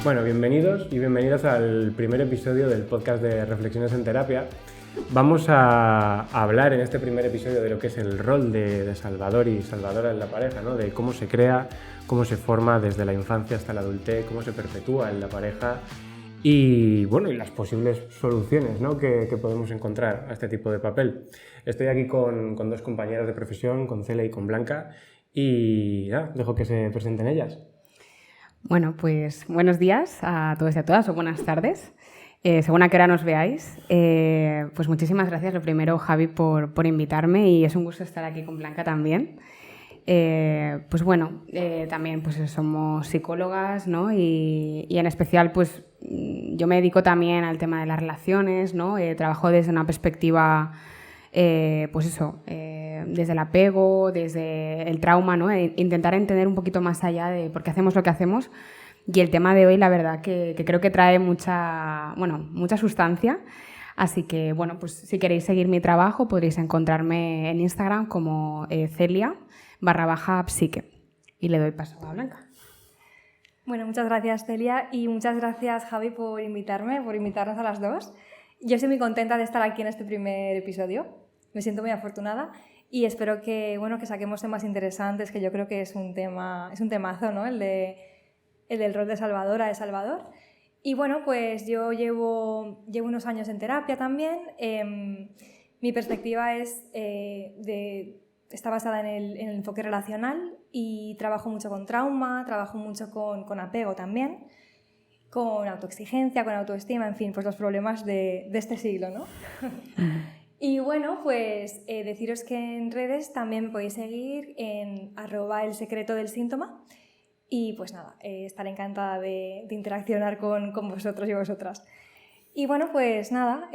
Bueno, bienvenidos y bienvenidas al primer episodio del podcast de Reflexiones en Terapia. Vamos a hablar en este primer episodio de lo que es el rol de Salvador y Salvadora en la pareja, ¿no? De cómo se crea, cómo se forma desde la infancia hasta la adultez, cómo se perpetúa en la pareja y, bueno, y las posibles soluciones, ¿no? que podemos encontrar a este tipo de papel. Estoy aquí con dos compañeras de profesión, con Celia y con Blanca, y dejo que se presenten ellas. Bueno, pues buenos días a todos y a todas, o buenas tardes, según a qué hora nos veáis. Pues muchísimas gracias, lo primero, Javi, por invitarme, y es un gusto estar aquí con Blanca también. Pues bueno, también pues somos psicólogas, ¿no? Y en especial pues yo me dedico también al tema de las relaciones, ¿no? Trabajo desde una perspectiva, desde el apego, desde el trauma, ¿no? Intentar entender un poquito más allá de por qué hacemos lo que hacemos. Y el tema de hoy, la verdad, que creo que trae mucha sustancia. Así que, bueno, pues si queréis seguir mi trabajo, podréis encontrarme en Instagram como Celia_psique. Y le doy paso a Blanca. Bueno, muchas gracias, Celia, y muchas gracias, Javi, por invitarnos a las dos. Yo estoy muy contenta de estar aquí en este primer episodio. Me siento muy afortunada y espero que saquemos temas interesantes, que yo creo que es un temazo, ¿no? El del rol de Salvadora, de Salvador. Y bueno, pues yo llevo unos años en terapia también. Mi perspectiva está basada en el enfoque relacional y trabajo mucho con trauma, trabajo mucho con apego también, con autoexigencia, con autoestima, en fin, pues los problemas de este siglo, ¿no? Y bueno, pues deciros que en redes también podéis seguir en @elsecretodelsíntoma. Y pues nada, estaré encantada de interaccionar con vosotros y vosotras. Y bueno, pues nada,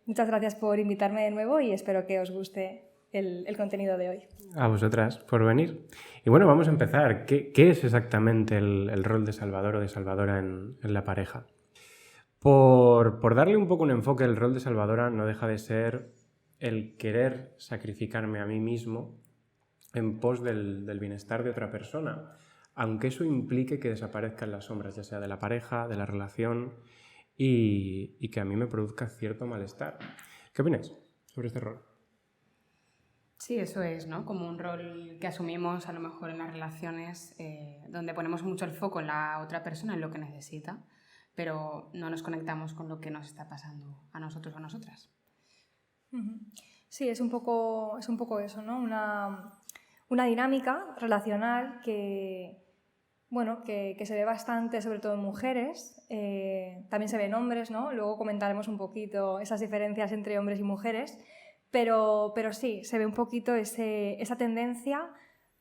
muchas gracias por invitarme de nuevo y espero que os guste el contenido de hoy. A vosotras por venir. Y bueno, vamos a empezar. ¿Qué es exactamente el rol de Salvador o de Salvadora en la pareja? Por darle un poco un enfoque, el rol de Salvadora no deja de ser el querer sacrificarme a mí mismo en pos del bienestar de otra persona, aunque eso implique que desaparezcan las sombras, ya sea de la pareja, de la relación, y que a mí me produzca cierto malestar. ¿Qué opináis sobre este rol? Sí, eso es, ¿no? Como un rol que asumimos a lo mejor en las relaciones, donde ponemos mucho el foco en la otra persona, en lo que necesita, pero no nos conectamos con lo que nos está pasando a nosotros o a nosotras. Sí, es un poco eso, ¿no? Una dinámica relacional que se ve bastante, sobre todo en mujeres. También se ve en hombres, ¿no? Luego comentaremos un poquito esas diferencias entre hombres y mujeres, pero sí, se ve un poquito esa tendencia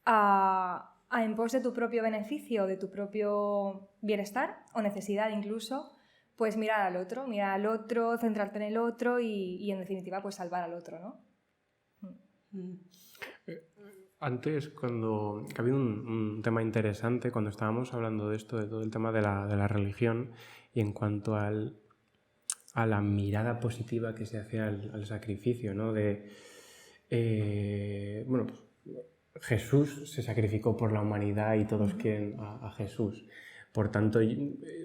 a en pos de tu propio beneficio, de tu propio bienestar o necesidad incluso, pues mirar al otro, centrarte en el otro y en definitiva pues salvar al otro, ¿no? Antes, cuando ha habido un tema interesante, cuando estábamos hablando de esto, de todo el tema de la religión, y en cuanto a la mirada positiva que se hace al sacrificio, ¿no? Jesús se sacrificó por la humanidad y todos quieren a Jesús. Por tanto,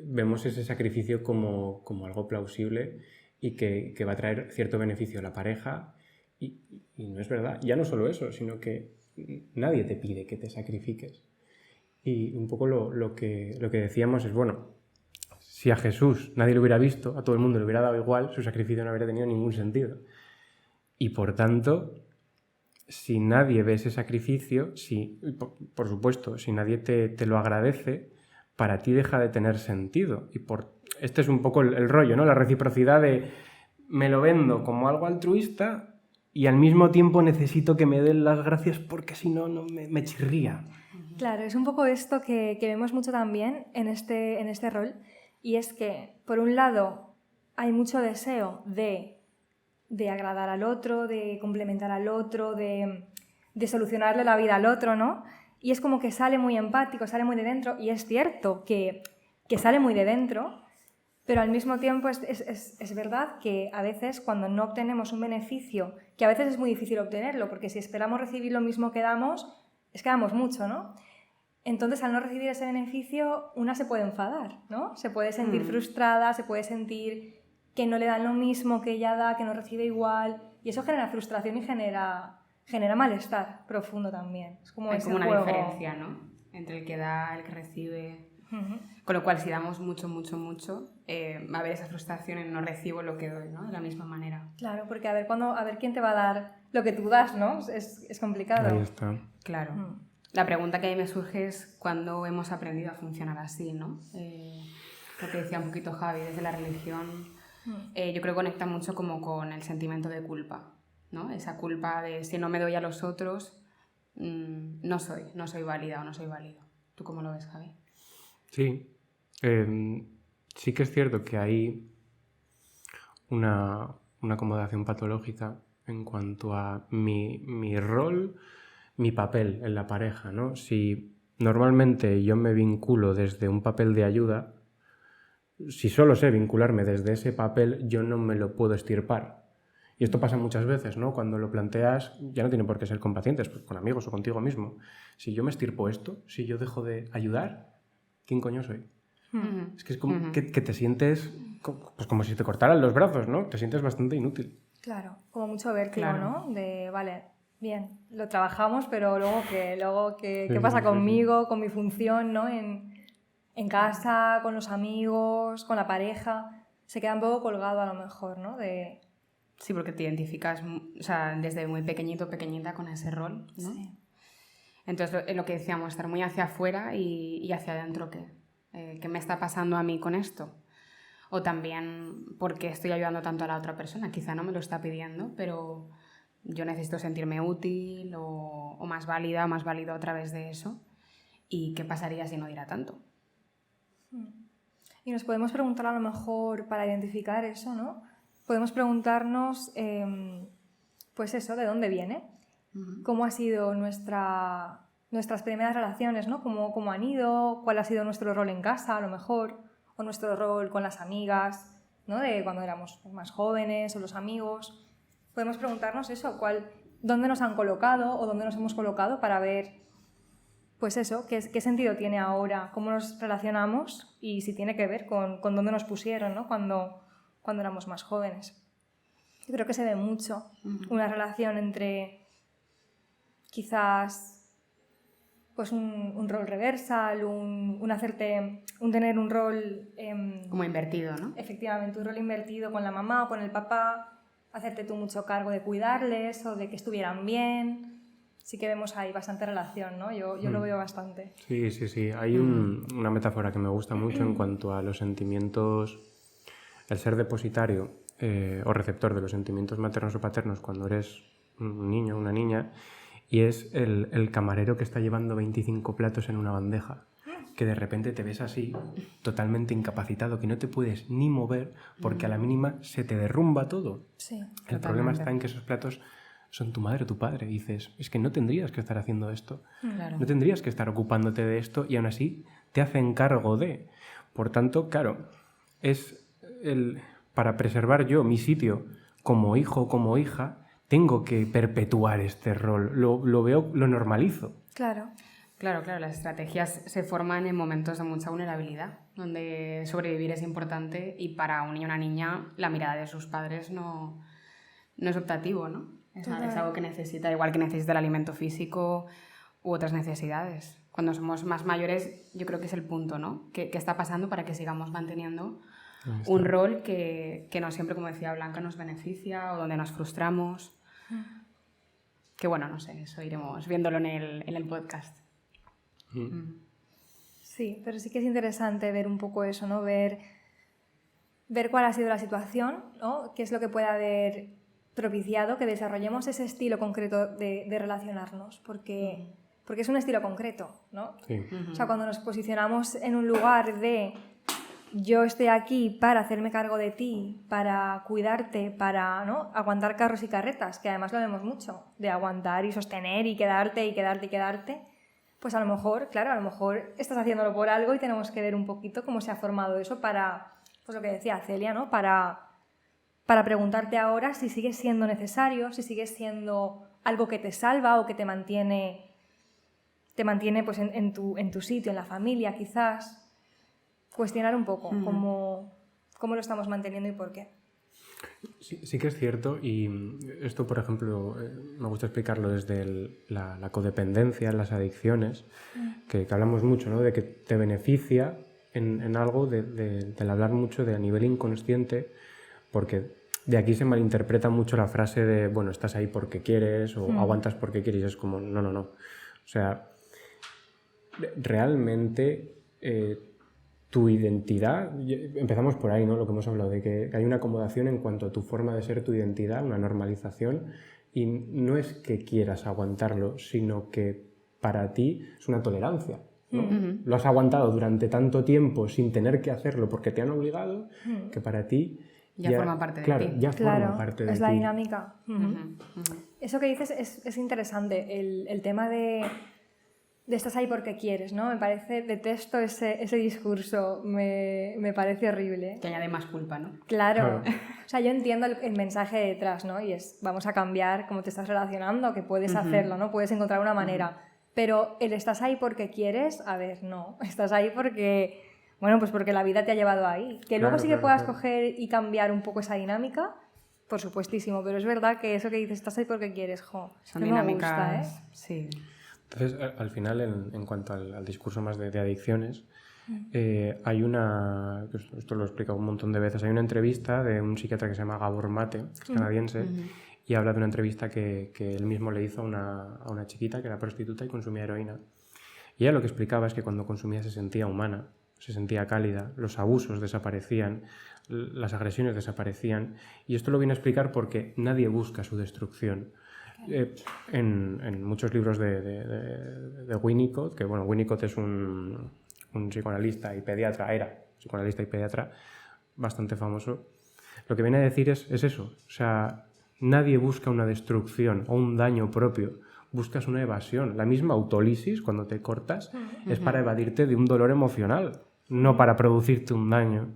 vemos ese sacrificio como algo plausible y que va a traer cierto beneficio a la pareja, y no es verdad. Ya no solo eso, sino que nadie te pide que te sacrifiques. Y un poco lo que decíamos es, bueno, si a Jesús nadie lo hubiera visto, a todo el mundo le hubiera dado igual, su sacrificio no habría tenido ningún sentido. Y por tanto, si nadie ve ese sacrificio, por supuesto, si nadie te lo agradece, para ti deja de tener sentido. Y este es un poco el rollo, ¿no? La reciprocidad de me lo vendo como algo altruista y al mismo tiempo necesito que me den las gracias porque si no, me chirría. Claro, es un poco esto que vemos mucho también en este rol, y es que, por un lado, hay mucho deseo de agradar al otro, de complementar al otro, de solucionarle la vida al otro, ¿no? Y es como que sale muy empático, sale muy de dentro, y es cierto que sale muy de dentro, pero al mismo tiempo es verdad que a veces cuando no obtenemos un beneficio, que a veces es muy difícil obtenerlo, porque si esperamos recibir lo mismo que damos, es que damos mucho, ¿no? entonces al no recibir ese beneficio, una se puede enfadar, ¿no? Se puede sentir frustrada, se puede sentir que no le dan lo mismo que ella da, que no recibe igual, y eso genera frustración y genera malestar profundo también. Es como hay ese como una juego. diferencia, ¿no? Entre el que da, el que recibe. Con lo cual, si damos mucho, va a haber esa frustración en no recibo lo que doy, ¿no? De la misma manera. Claro, porque a ver quién te va a dar lo que tú das, ¿no? Es complicado. Ahí está. Claro. La pregunta que a mí me surge es cuándo hemos aprendido a funcionar así, ¿no? Lo que decía un poquito Javi, desde la religión, yo creo que conecta mucho como con el sentimiento de culpa, ¿no? Esa culpa de si no me doy a los otros, no soy válida o no soy válido. ¿Tú cómo lo ves, Javi? Sí, sí que es cierto que hay una acomodación patológica en cuanto a mi rol, mi papel en la pareja, ¿no? Si normalmente yo me vinculo desde un papel de ayuda, si solo sé vincularme desde ese papel, yo no me lo puedo extirpar. Y esto pasa muchas veces, ¿no? Cuando lo planteas, ya no tiene por qué ser con pacientes, pues con amigos o contigo mismo. Si yo me extirpo esto, si yo dejo de ayudar, ¿quién coño soy? Es que es como que te sientes pues como si te cortaran los brazos, ¿no? Te sientes bastante inútil. Claro, como mucho vértigo, Claro. ¿no? De, vale, bien, lo trabajamos, pero luego ¿qué Sí, pasa sí, conmigo, con mi función, ¿no? En casa, con los amigos, con la pareja. Se queda un poco colgado a lo mejor, ¿no? Sí, porque te identificas, o sea, desde muy pequeñito, pequeñita con ese rol, ¿no? Sí. Entonces, lo que decíamos, estar muy hacia afuera y hacia adentro, ¿qué me está pasando a mí con esto? O también, ¿por qué estoy ayudando tanto a la otra persona? Quizá no me lo está pidiendo, pero yo necesito sentirme útil o más válida o más válido a través de eso. ¿Y qué pasaría si no diera tanto? Y nos podemos preguntar a lo mejor para identificar eso, ¿no? Podemos preguntarnos, pues eso, ¿de dónde viene? ¿Cómo ha sido nuestras primeras relaciones, ¿no? ¿Cómo han ido? ¿Cuál ha sido nuestro rol en casa, a lo mejor? O nuestro rol con las amigas, ¿no? De cuando éramos más jóvenes o los amigos. Podemos preguntarnos eso, dónde nos han colocado o dónde nos hemos colocado para ver, pues eso, qué sentido tiene ahora, cómo nos relacionamos y si tiene que ver con dónde nos pusieron, ¿no? Cuando éramos más jóvenes. Yo creo que se ve mucho una relación entre quizás pues un rol reversal, tener un rol... Como invertido, ¿no? Efectivamente, un rol invertido con la mamá o con el papá, hacerte tú mucho cargo de cuidarles o de que estuvieran bien. Sí que vemos ahí bastante relación, ¿no? Yo lo veo bastante. Sí. Hay una metáfora que me gusta mucho en cuanto a los sentimientos, el ser depositario o receptor de los sentimientos maternos o paternos cuando eres un niño o una niña, y es el camarero que está llevando 25 platos en una bandeja, que de repente te ves así, totalmente incapacitado, que no te puedes ni mover porque a la mínima se te derrumba todo. Sí. El problema está en que esos platos son tu madre o tu padre. Y dices, es que no tendrías que estar haciendo esto. Claro. No tendrías que estar ocupándote de esto y aún así te hacen cargo de. Por tanto, claro, para preservar yo mi sitio como hijo o como hija, tengo que perpetuar este rol. Lo veo, lo normalizo. Claro. Claro, las estrategias se forman en momentos de mucha vulnerabilidad, donde sobrevivir es importante y para un niño o una niña la mirada de sus padres no es optativo, ¿no? Es algo que necesita, igual que necesita el alimento físico u otras necesidades. Cuando somos más mayores, yo creo que es el punto, ¿no? ¿Qué está pasando para que sigamos manteniendo un rol que no siempre, como decía Blanca, nos beneficia o donde nos frustramos? Que bueno, no sé, eso iremos viéndolo en el podcast. Sí, pero sí que es interesante ver un poco eso, ¿no? Ver cuál ha sido la situación, ¿no? Qué es lo que puede haber propiciado que desarrollemos ese estilo concreto de relacionarnos, porque es un estilo concreto, ¿no? Sí. O sea, cuando nos posicionamos en un lugar de yo estoy aquí para hacerme cargo de ti, para cuidarte, para, ¿no?, aguantar carros y carretas, que además lo vemos mucho, de aguantar y sostener y quedarte, pues a lo mejor estás haciéndolo por algo y tenemos que ver un poquito cómo se ha formado eso para, pues lo que decía Celia, ¿no?, para preguntarte ahora si sigue siendo necesario, si sigue siendo algo que te salva o que te mantiene te mantiene pues, en tu sitio, en la familia quizás. Cuestionar un poco cómo lo estamos manteniendo y por qué. Sí que es cierto, y esto, por ejemplo, me gusta explicarlo desde la codependencia, las adicciones, que hablamos mucho, ¿no? De que te beneficia en algo, del hablar mucho de a nivel inconsciente, porque de aquí se malinterpreta mucho la frase de, bueno, estás ahí porque quieres o aguantas porque quieres, y es como, no. O sea, realmente tu identidad, empezamos por ahí, ¿no? Lo que hemos hablado, de que hay una acomodación en cuanto a tu forma de ser, tu identidad, una normalización, y no es que quieras aguantarlo, sino que para ti es una tolerancia, ¿no? Lo has aguantado durante tanto tiempo sin tener que hacerlo porque te han obligado, que para ti ya forma parte de ti. Ya forma parte de ti. Es la dinámica. Eso que dices es interesante, el tema de estás ahí porque quieres, ¿no? Detesto ese discurso, me parece horrible. Que añade más culpa, ¿no? Claro. O sea, yo entiendo el mensaje detrás, ¿no? Y es, vamos a cambiar cómo te estás relacionando, que puedes hacerlo, ¿no? Puedes encontrar una manera. Pero el estás ahí porque quieres, a ver, no. Estás ahí porque, bueno, pues porque la vida te ha llevado ahí. Que luego sí que puedas coger y cambiar un poco esa dinámica, por supuestísimo. Pero es verdad que eso que dices, estás ahí porque quieres, Son dinámicas, me gusta, ¿eh? Sí. Entonces, al final, en cuanto al discurso más de adicciones, hay una, esto lo he explicado un montón de veces, hay una entrevista de un psiquiatra que se llama Gabor Mate, que es canadiense, y habla de una entrevista que él mismo le hizo a una chiquita que era prostituta y consumía heroína. Y ella lo que explicaba es que cuando consumía se sentía humana, se sentía cálida, los abusos desaparecían, las agresiones desaparecían, y esto lo viene a explicar porque nadie busca su destrucción. En muchos libros de Winnicott, que bueno, Winnicott es un psicoanalista y pediatra, era psicoanalista y pediatra bastante famoso, lo que viene a decir es eso, o sea, nadie busca una destrucción o un daño propio, buscas una evasión. La misma autólisis, cuando te cortas, es para evadirte de un dolor emocional, no para producirte un daño.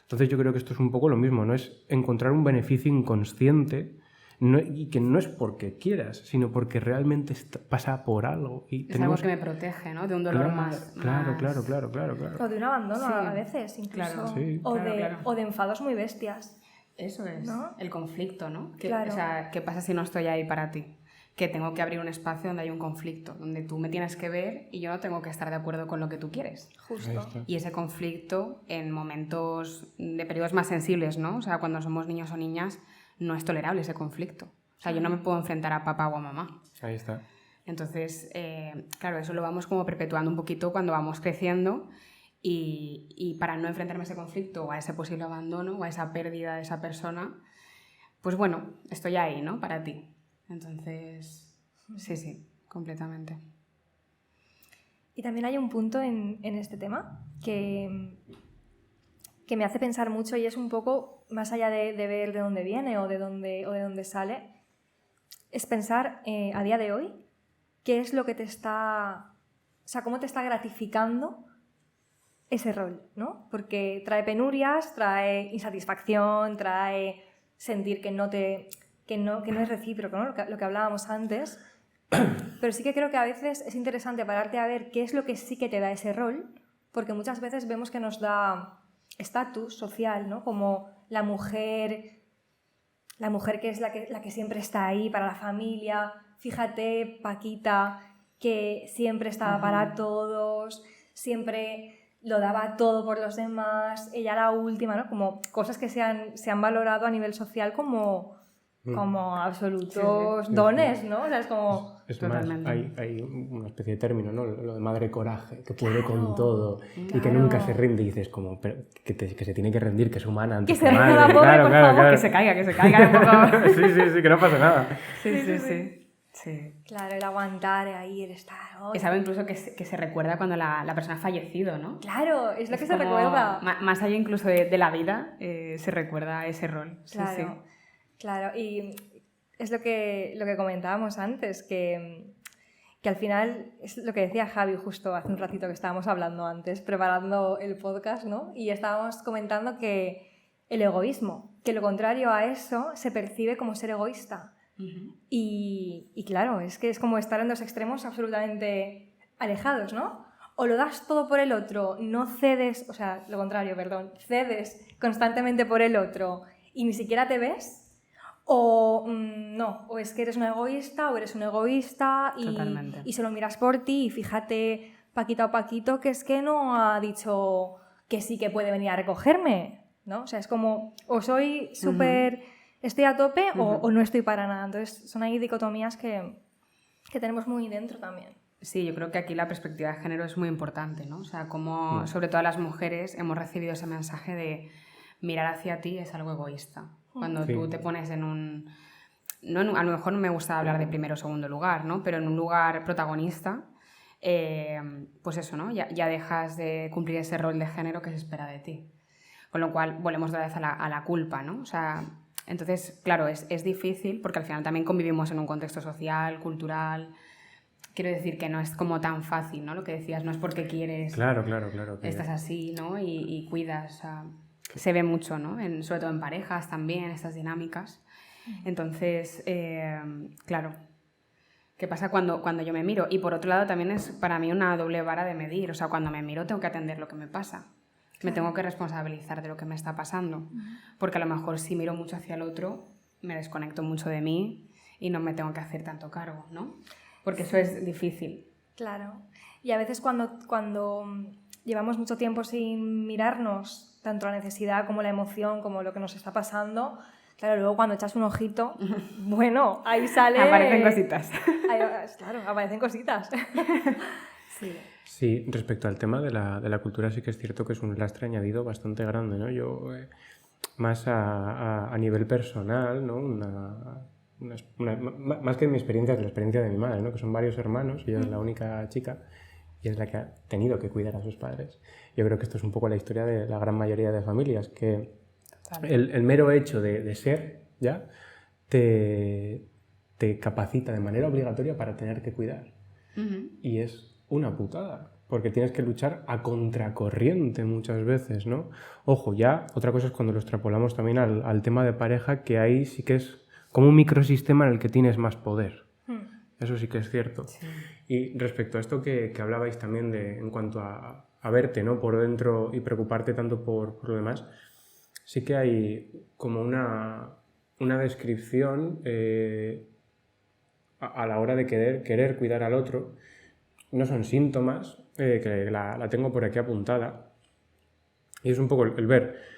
Entonces yo creo que esto es un poco lo mismo, ¿no? Es encontrar un beneficio inconsciente. Y que no es porque quieras, sino porque realmente pasa por algo. Y es algo que me protege, ¿no? De un dolor más... Claro. O de un abandono a veces, incluso. Claro. Sí. O de enfados muy bestias. Eso es, ¿no? El conflicto, ¿no? Claro. O sea, ¿qué pasa si no estoy ahí para ti? Que tengo que abrir un espacio donde hay un conflicto, donde tú me tienes que ver y yo no tengo que estar de acuerdo con lo que tú quieres. Justo. Y ese conflicto en momentos de periodos más sensibles, ¿no? O sea, cuando somos niños o niñas, no es tolerable ese conflicto. O sea, yo no me puedo enfrentar a papá o a mamá. Ahí está. Entonces, claro, eso lo vamos como perpetuando un poquito cuando vamos creciendo y para no enfrentarme a ese conflicto o a ese posible abandono o a esa pérdida de esa persona, pues bueno, estoy ahí, ¿no? Para ti. Entonces, sí, completamente. Y también hay un punto en este tema que me hace pensar mucho y es un poco, más allá de ver de dónde viene o de dónde sale, es pensar a día de hoy qué es lo que te está... O sea, cómo te está gratificando ese rol, ¿no? Porque trae penurias, trae insatisfacción, trae sentir que no es recíproco, ¿no? Lo que hablábamos antes. Pero sí que creo que a veces es interesante pararte a ver qué es lo que sí que te da ese rol, porque muchas veces vemos que nos da estatus social, ¿no? Como la mujer que es la que siempre está ahí para la familia. Fíjate, Paquita, que siempre estaba para todos, siempre lo daba todo por los demás, ella la última, ¿no? Como cosas que se han valorado a nivel social como absolutos dones, ¿no? O sea, es como... Es más, hay una especie de término, ¿no? Lo de madre coraje, que puede con todo y que nunca se rinde. Y dices como que se tiene que rendir, que es humana antes que se madre. La pobre, por favor. Que se caiga un poco. Sí, que no pasa nada. Sí. Claro, el aguantar ahí, el estar... Oh, es algo incluso que se recuerda cuando la persona ha fallecido, ¿no? Claro, es lo que se recuerda. Más allá incluso de la vida, se recuerda ese rol. Claro. Claro, y es lo que comentábamos antes, que al final es lo que decía Javi justo hace un ratito que estábamos hablando antes, preparando el podcast, ¿no? Y estábamos comentando que el egoísmo, que lo contrario a eso se percibe como ser egoísta. Y claro, es que es como estar en dos extremos absolutamente alejados, ¿no? O lo das todo por el otro, no cedes, o sea, lo contrario, perdón, cedes constantemente por el otro y ni siquiera te ves, o no, o es que eres una egoísta o eres un egoísta y solo miras por ti y fíjate Paquita o Paquito que es que no ha dicho que sí que puede venir a recogerme, ¿no? O sea, es como, o soy súper, estoy a tope o no estoy para nada. Entonces son ahí dicotomías que tenemos muy dentro también. Sí, yo creo que aquí la perspectiva de género es muy importante, ¿no? O sea, como sobre todo las mujeres hemos recibido ese mensaje de mirar hacia ti es algo egoísta. Cuando tú te pones en un... a lo mejor no me gusta hablar de primero o segundo lugar, ¿no? Pero en un lugar protagonista, pues eso, ¿no? Ya dejas de cumplir ese rol de género que se espera de ti. Con lo cual volvemos otra vez a la culpa, ¿no? O sea, entonces, claro, es difícil porque al final también convivimos en un contexto social, cultural... Quiero decir que no es como tan fácil, ¿no? Lo que decías, no es porque quieres... Claro. Que... Estás así, ¿no? Y cuidas. O sea, se ve mucho, ¿no? Sobre todo en parejas también, estas dinámicas. Entonces, claro, ¿qué pasa cuando yo me miro? Y por otro lado también es para mí una doble vara de medir. O sea, cuando me miro tengo que atender lo que me pasa. Me tengo que responsabilizar de lo que me está pasando. Porque a lo mejor si miro mucho hacia el otro, me desconecto mucho de mí y no me tengo que hacer tanto cargo, ¿no? Porque eso es difícil. Claro. Y a veces cuando llevamos mucho tiempo sin mirarnos, tanto la necesidad como la emoción, como lo que nos está pasando, claro, luego cuando echas un ojito, bueno, ahí sale... Aparecen cositas. Claro, aparecen cositas. Sí, respecto al tema de la cultura sí que es cierto que es un lastre añadido bastante grande, ¿no? Yo, más a nivel personal, ¿no? Más que mi experiencia, es la experiencia de mi madre, ¿no? Que son varios hermanos y ella es la única chica y es la que ha tenido que cuidar a sus padres. Yo creo que esto es un poco la historia de la gran mayoría de familias, que el mero hecho de ser ya te capacita de manera obligatoria para tener que cuidar. Y es una putada, porque tienes que luchar a contracorriente muchas veces, ¿no? Ojo, ya otra cosa es cuando lo extrapolamos también al tema de pareja, que ahí sí que es como un microsistema en el que tienes más poder. Eso sí que es cierto. Sí. Y respecto a esto que hablabais también en cuanto a verte, ¿no? Por dentro y preocuparte tanto por lo demás, sí que hay como una descripción a la hora de querer cuidar al otro. No son síntomas, que la tengo por aquí apuntada. Y es un poco el ver...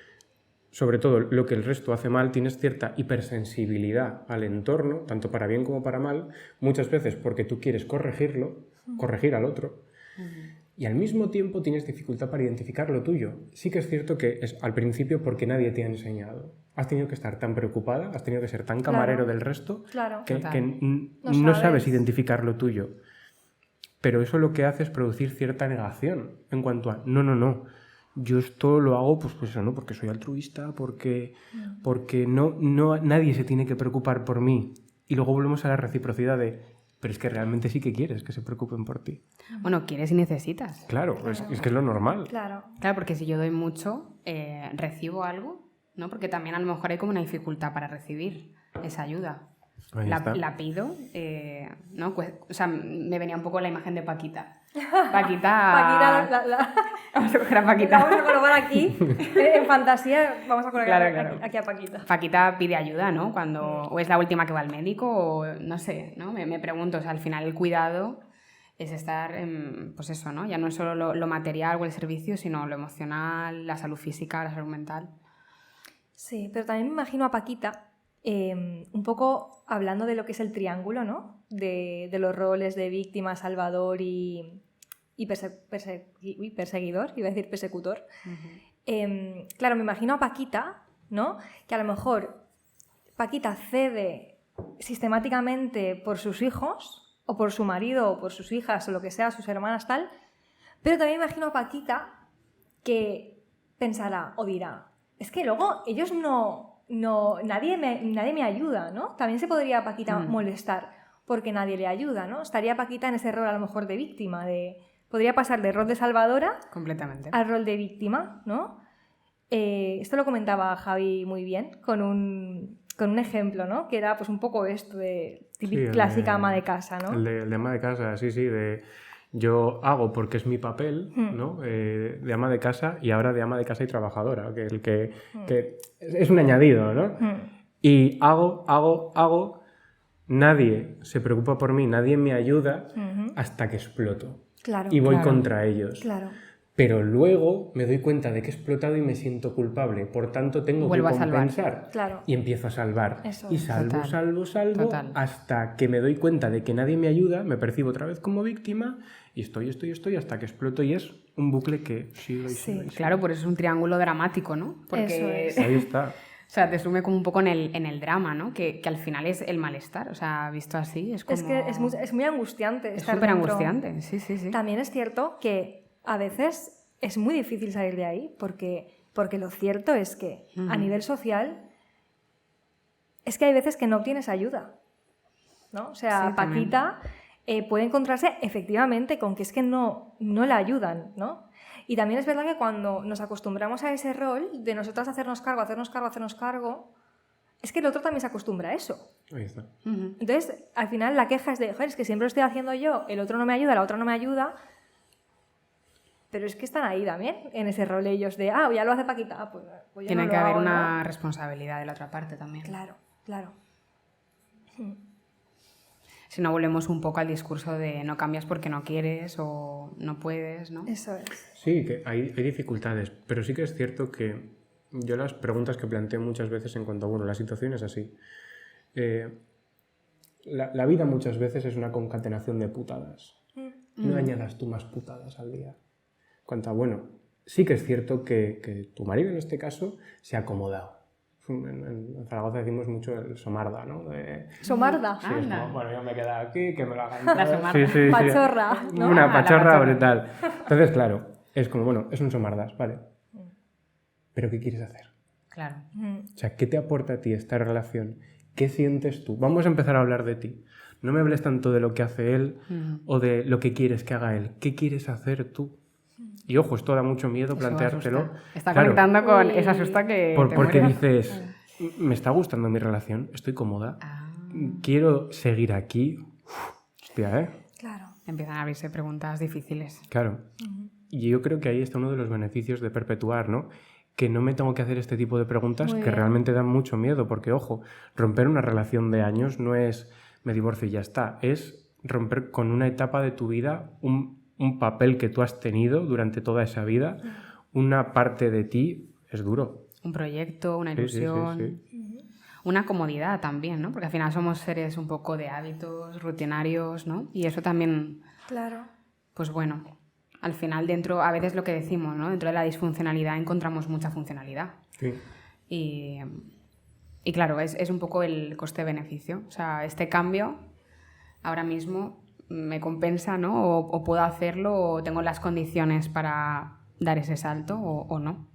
sobre todo lo que el resto hace mal, tienes cierta hipersensibilidad al entorno, tanto para bien como para mal, muchas veces porque tú quieres corregir al otro, y al mismo tiempo tienes dificultad para identificar lo tuyo. Sí que es cierto que es al principio porque nadie te ha enseñado. Has tenido que estar tan preocupada, has tenido que ser tan camarero del resto, que no sabes identificar lo tuyo. Pero eso lo que hace es producir cierta negación en cuanto a no. Yo esto lo hago pues eso, ¿no? Porque soy altruista, porque nadie se tiene que preocupar por mí. Y luego volvemos a la reciprocidad pero es que realmente sí que quieres que se preocupen por ti. Bueno, quieres y necesitas. Claro. Es que es lo normal. Claro, porque si yo doy mucho, recibo algo, ¿no? Porque también a lo mejor hay como una dificultad para recibir esa ayuda. La pido, ¿no? Pues, o sea, me venía un poco la imagen de Paquita. Vamos a coger a Paquita. Vamos a colocar aquí, en fantasía, vamos a colocar aquí a Paquita. Paquita pide ayuda, ¿no? O es la última que va al médico, o no sé, ¿no? Me pregunto, o sea, al final el cuidado es estar, pues eso, ¿no? Ya no es solo lo material o el servicio, sino lo emocional, la salud física, la salud mental. Sí, pero también me imagino a Paquita un poco hablando de lo que es el triángulo, ¿no? De los roles de víctima, salvador y perseguidor, iba a decir persecutor. Claro, me imagino a Paquita, ¿no? Que a lo mejor Paquita cede sistemáticamente por sus hijos, o por su marido, o por sus hijas, o lo que sea, sus hermanas, tal, pero también me imagino a Paquita que pensará o dirá, es que luego ellos nadie me ayuda, ¿no? También se podría Paquita molestar porque nadie le ayuda, ¿no? Estaría Paquita en ese rol a lo mejor de víctima, podría pasar del rol de salvadora completamente al rol de víctima, ¿no? Esto lo comentaba Javi muy bien con un ejemplo, ¿no? Que era pues un poco esto de clásica ama de casa, ¿no? El de ama de casa, sí, Yo hago porque es mi papel, ¿no? De ama de casa y ahora de ama de casa y trabajadora, que es un añadido, ¿no? Y hago, nadie se preocupa por mí, nadie me ayuda hasta que exploto. Claro, y voy claro. contra ellos. Claro. Pero luego me doy cuenta de que he explotado y me siento culpable. Por tanto, tengo Vuelvo que a salvar. compensar. Claro. Y empiezo a salvar. Eso Y es. salvo, Total. Total. hasta que me doy cuenta de que nadie me ayuda, me percibo otra vez como víctima y estoy hasta que exploto. Y es un bucle que sigo y Sí, sigo y sigo. Claro, por eso es un triángulo dramático, ¿no? Porque Eso es. Ahí está. o sea, te sume como un poco en el drama, ¿no? Que al final es el malestar. O sea, visto así, es como... Es que es muy angustiante Es estar súper dentro. angustiante, sí. También es cierto que a veces es muy difícil salir de ahí porque lo cierto es que a nivel social es que hay veces que no obtienes ayuda, ¿no? O sea, Sí, también. Paquita puede encontrarse efectivamente con que es que no la ayudan, ¿no? Y también es verdad que cuando nos acostumbramos a ese rol de nosotras hacernos cargo, es que el otro también se acostumbra a eso. Ahí está. Entonces, al final la queja es de, joder, es que siempre lo estoy haciendo yo, el otro no me ayuda, la otra no me ayuda, pero es que están ahí también, en ese rol ellos de, ya lo hace Paquita, pues yo Tiene no que lo haber hago, una ¿no? responsabilidad de la otra parte también. Claro. Si no, volvemos un poco al discurso de no cambias porque no quieres o no puedes, ¿no? Eso es. Sí, que hay dificultades, pero sí que es cierto que yo las preguntas que planteo muchas veces en cuanto a, bueno, la situación es así. La vida muchas veces es una concatenación de putadas. No añadas tú más putadas al día. Cuanto a, bueno, sí que es cierto que tu marido en este caso se ha acomodado. En Zaragoza decimos mucho el somarda, ¿no? Somarda. Sí, es Anda. como, bueno, yo me quedo aquí, que me lo hagan La todo. somarda. Sí. Pachorra, ¿no? Una La pachorra pachorra. brutal. Entonces, claro, es como, bueno, es un somardas, vale. Pero ¿qué quieres hacer? Claro. O sea, ¿qué te aporta a ti esta relación? ¿Qué sientes tú? Vamos a empezar a hablar de ti. No me hables tanto de lo que hace él o de lo que quieres que haga él. ¿Qué quieres hacer tú? Y ojo, esto da mucho miedo Eso planteártelo. asusta. Está Claro, conectando con esa asusta que te porque mueres. dices, me está gustando mi relación, estoy cómoda, quiero seguir aquí. Hostia, ¿eh? Claro. Empiezan a abrirse preguntas difíciles. Claro. Y yo creo que ahí está uno de los beneficios de perpetuar, ¿no? Que no me tengo que hacer este tipo de preguntas Muy que bien. realmente dan mucho miedo, porque, ojo, romper una relación de años no es me divorcio y ya está, es romper con una etapa de tu vida, un papel que tú has tenido durante toda esa vida, una parte de ti, es duro. Un proyecto, una Sí, ilusión, sí. una comodidad también, ¿no? Porque al final somos seres un poco de hábitos, rutinarios, ¿no? Y eso también, Claro. pues bueno, al final dentro, a veces lo que decimos, ¿no? Dentro de la disfuncionalidad encontramos mucha funcionalidad. Sí. Y claro, es un poco el coste-beneficio. O sea, este cambio ahora mismo me compensa, ¿no? O puedo hacerlo o tengo las condiciones para dar ese salto o no.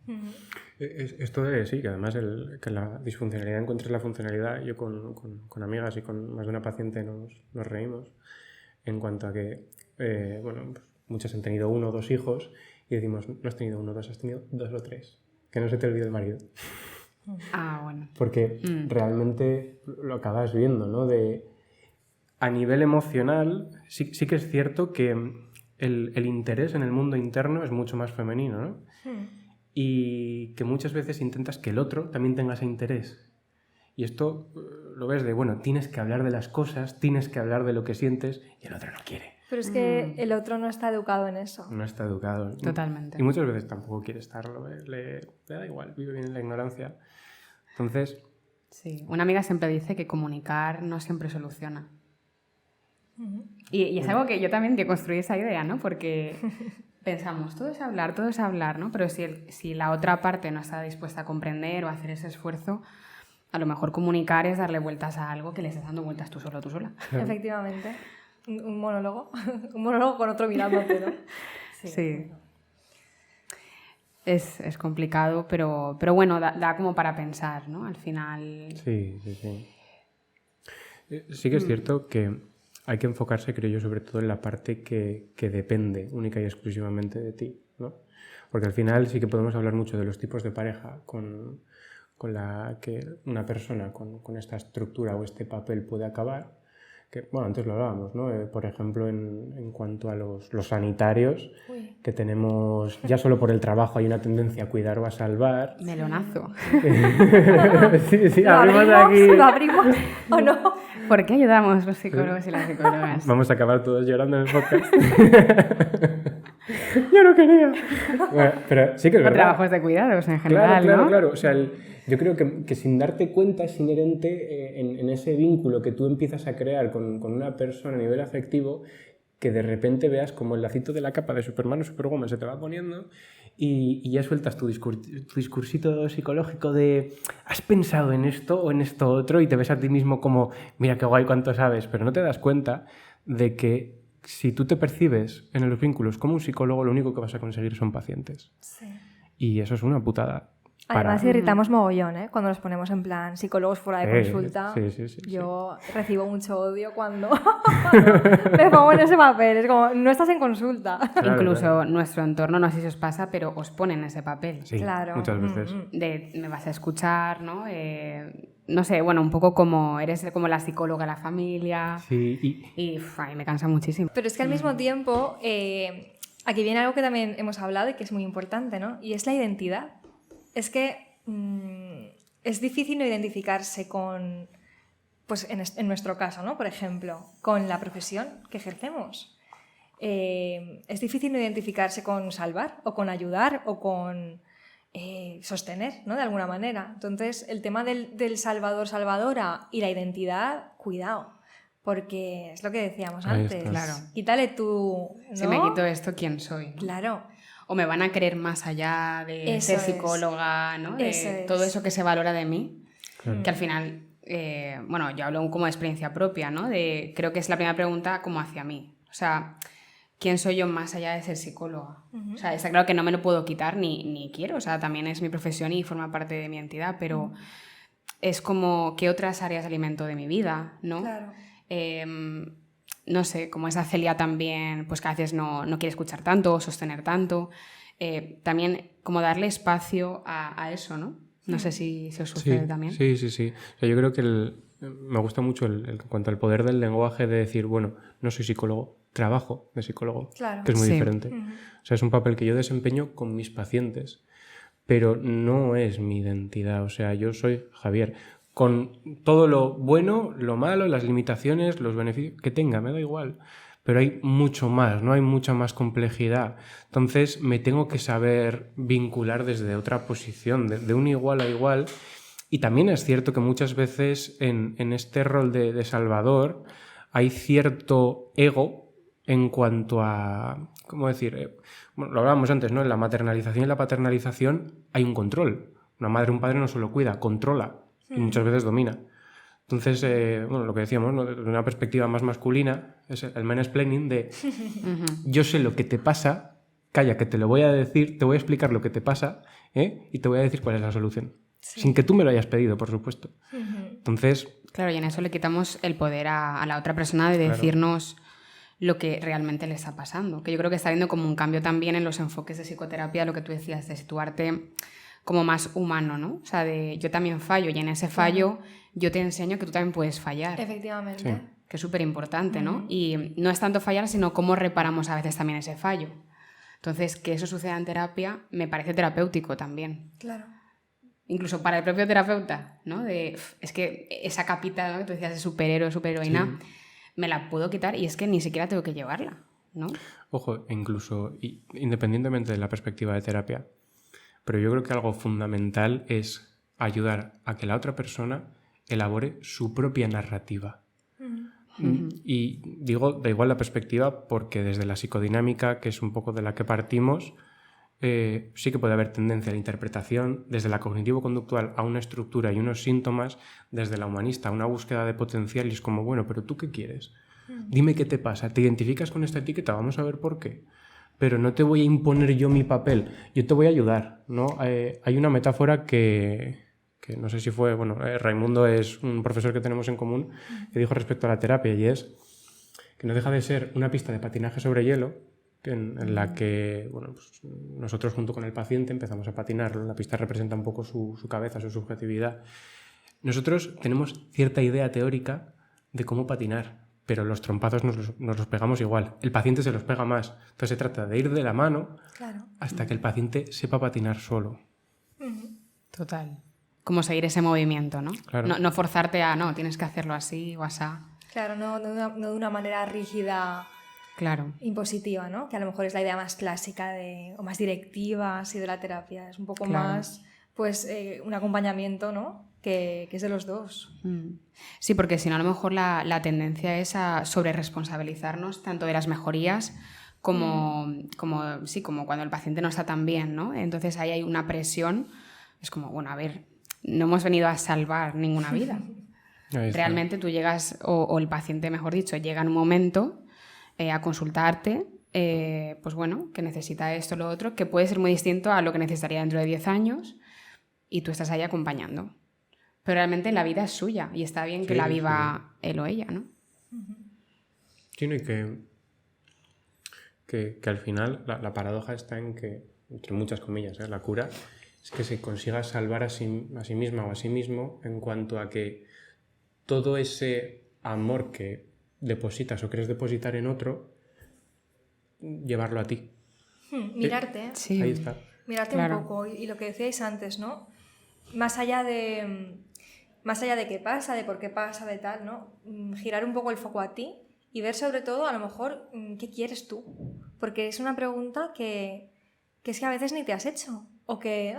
Esto de, sí, que además que la disfuncionalidad encuentres la funcionalidad, yo con amigas y con más de una paciente nos reímos en cuanto a que, bueno, pues muchas han tenido 1 o 2 hijos y decimos, no has tenido 1 o 2, has tenido 2 o 3, que no se te olvide el marido. Bueno. Porque realmente lo acabas viendo, ¿no? A nivel emocional, sí que es cierto que el interés en el mundo interno es mucho más femenino, ¿no? Y que muchas veces intentas que el otro también tenga ese interés. Y esto lo ves de, bueno, tienes que hablar de las cosas, tienes que hablar de lo que sientes y el otro no quiere. Pero es que el otro no está educado en eso. No está educado. Totalmente. Y muchas veces tampoco quiere estarlo, le da igual, vive bien en la ignorancia. Entonces, Sí, una amiga siempre dice que comunicar no siempre soluciona. Y es algo que yo también que construí esa idea, ¿no? Porque pensamos, todo es hablar, ¿no? Pero si la otra parte no está dispuesta a comprender o a hacer ese esfuerzo, a lo mejor comunicar es darle vueltas a algo que le estás dando vueltas tú solo, tú sola. Efectivamente. Un monólogo. Un monólogo con otro mirándote, ¿no? Sí. Es complicado, pero bueno, da como para pensar, ¿no? Al final... sí. Sí que es cierto que hay que enfocarse, creo yo, sobre todo en la parte que depende única y exclusivamente de ti, ¿no? Porque al final sí que podemos hablar mucho de los tipos de pareja con la que una persona con esta estructura o este papel puede acabar, que, bueno, antes lo hablábamos, ¿no? Por ejemplo, en cuanto a los sanitarios, que tenemos, ya solo por el trabajo hay una tendencia a cuidar o a salvar. Melonazo. Sí, ¿Lo abrimos abrimos? aquí. ¿Lo abrimos o no? ¿Por qué ayudamos los psicólogos y las psicólogas? Vamos a acabar todos llorando en el podcast. Yo no quería. Bueno, pero sí que es Por verdad. trabajos de cuidados en general, Claro, ¿no? claro. O sea, yo creo que sin darte cuenta es inherente en ese vínculo que tú empiezas a crear con una persona a nivel afectivo, que de repente veas como el lacito de la capa de Superman o Superwoman se te va poniendo y ya sueltas tu discursito psicológico de ¿has pensado en esto o en esto otro? Y te ves a ti mismo como mira qué guay, cuánto sabes, pero no te das cuenta de que si tú te percibes en los vínculos como un psicólogo, lo único que vas a conseguir son pacientes. Sí. Y eso es una putada. Además irritamos mogollón, ¿eh? Cuando nos ponemos en plan psicólogos fuera de consulta. Sí. Yo recibo mucho odio cuando me pongo en ese papel. Es como, no estás en consulta. Claro, incluso nuestro entorno, no sé si os pasa, pero os pone en ese papel. Sí, claro. Muchas veces. De me vas a escuchar, ¿no? No sé, bueno, un poco como eres como la psicóloga de la familia. Sí, Y ay, me cansa muchísimo. Pero es que al mismo tiempo, aquí viene algo que también hemos hablado y que es muy importante, ¿no? Y es la identidad. Es que es difícil no identificarse con, pues en nuestro caso, ¿no? Por ejemplo, con la profesión que ejercemos. Es difícil no identificarse con salvar o con ayudar o con sostener, ¿no? De alguna manera. Entonces, el tema del salvador-salvadora y la identidad, cuidado. Porque es lo que decíamos antes. Claro. Quítale tú, ¿no? Si me quito esto, ¿quién soy? Claro. O me van a querer más allá de Eso ser psicóloga, ¿no? De todo eso que se valora de mí. Claro. Que al final, bueno, yo hablo como de experiencia propia, ¿no? Creo que es la primera pregunta como hacia mí. O sea, ¿quién soy yo más allá de ser psicóloga? O sea, está claro que no me lo puedo quitar ni quiero. O sea, también es mi profesión y forma parte de mi entidad, pero es como qué otras áreas alimento de mi vida, ¿no? Claro. No sé, como esa Celia también, pues que a veces no quiere escuchar tanto o sostener tanto. También como darle espacio a eso, ¿no? No sé si os sucede también. Sí. O sea, yo creo que me gusta mucho en cuanto al poder del lenguaje de decir, bueno, no soy psicólogo, trabajo de psicólogo, claro. que es muy diferente. O sea, es un papel que yo desempeño con mis pacientes, pero no es mi identidad. O sea, yo soy Javier. Con todo lo bueno, lo malo, las limitaciones, los beneficios que tenga, me da igual. Pero hay mucho más, ¿no? Hay mucha más complejidad. Entonces me tengo que saber vincular desde otra posición, de un igual a igual. Y también es cierto que muchas veces en este rol de salvador hay cierto ego en cuanto a, ¿cómo decir? Bueno, lo hablábamos antes, ¿no? En la maternalización y la paternalización hay un control. Una madre o un padre no solo cuida, controla. Y muchas veces domina. Entonces, bueno, lo que decíamos, ¿no? Desde una perspectiva más masculina, es el mansplaining de yo sé lo que te pasa, calla, que te lo voy a decir, te voy a explicar lo que te pasa, y te voy a decir cuál es la solución. Sí. Sin que tú me lo hayas pedido, por supuesto. Entonces... Claro, y en eso le quitamos el poder a la otra persona de decirnos lo que realmente le está pasando. Que yo creo que está habiendo como un cambio también en los enfoques de psicoterapia, lo que tú decías, de situarte como más humano, ¿no? O sea, de yo también fallo y en ese fallo yo te enseño que tú también puedes fallar. Efectivamente. Sí. Que es súper importante, ¿no? Y no es tanto fallar, sino cómo reparamos a veces también ese fallo. Entonces, que eso suceda en terapia me parece terapéutico también. Claro. Incluso para el propio terapeuta, ¿no? Es que esa capita, ¿no? Que tú decías de superhéroe, superheroína, me la puedo quitar y es que ni siquiera tengo que llevarla, ¿no? Ojo, incluso independientemente de la perspectiva de terapia, pero yo creo que algo fundamental es ayudar a que la otra persona elabore su propia narrativa. Y digo, da igual la perspectiva, porque desde la psicodinámica, que es un poco de la que partimos, sí que puede haber tendencia a la interpretación, desde la cognitivo-conductual a una estructura y unos síntomas, desde la humanista a una búsqueda de potencial, y es como, bueno, pero ¿tú qué quieres? Dime qué te pasa, ¿te identificas con esta etiqueta? Vamos a ver por qué. Pero no te voy a imponer yo mi papel, yo te voy a ayudar, ¿no? Hay una metáfora que no sé si fue, bueno, Raimundo es un profesor que tenemos en común, que dijo respecto a la terapia, y es que no deja de ser una pista de patinaje sobre hielo, en la que, bueno, pues nosotros junto con el paciente empezamos a patinarlo. La pista representa un poco su cabeza, su subjetividad. Nosotros tenemos cierta idea teórica de cómo patinar, pero los trompazos nos los pegamos igual. El paciente se los pega más. Entonces se trata de ir de la mano hasta que el paciente sepa patinar solo. Total. Como seguir ese movimiento, ¿no? Claro. No forzarte a, no, tienes que hacerlo así o asá. Claro, no de una manera rígida, claro, impositiva, ¿no? Que a lo mejor es la idea más clásica o más directiva así de la terapia. Es un poco más, pues, un acompañamiento, ¿no? Que es de los dos. Sí, porque si no, a lo mejor la tendencia es a sobreresponsabilizarnos tanto de las mejorías como cuando el paciente no está tan bien, ¿no? Entonces ahí hay una presión. Es como, bueno, a ver, no hemos venido a salvar ninguna vida. Realmente tú llegas, o el paciente, mejor dicho, llega en un momento a consultarte, pues bueno, que necesita esto o lo otro, que puede ser muy distinto a lo que necesitaría dentro de 10 años y tú estás ahí acompañando. Pero realmente la vida es suya y está bien que la viva él o ella, ¿no? Sí, y que al final la paradoja está en que, entre muchas comillas, la cura es que se consiga salvar a sí misma o a sí mismo en cuanto a que todo ese amor que depositas o quieres depositar en otro, llevarlo a ti. Mirarte. Sí. Ahí está. Mirarte un poco. Y lo que decíais antes, ¿no? Más allá de qué pasa, de por qué pasa, de tal, ¿no? Girar un poco el foco a ti y ver sobre todo, a lo mejor, qué quieres tú. Porque es una pregunta que es que a veces ni te has hecho. O que,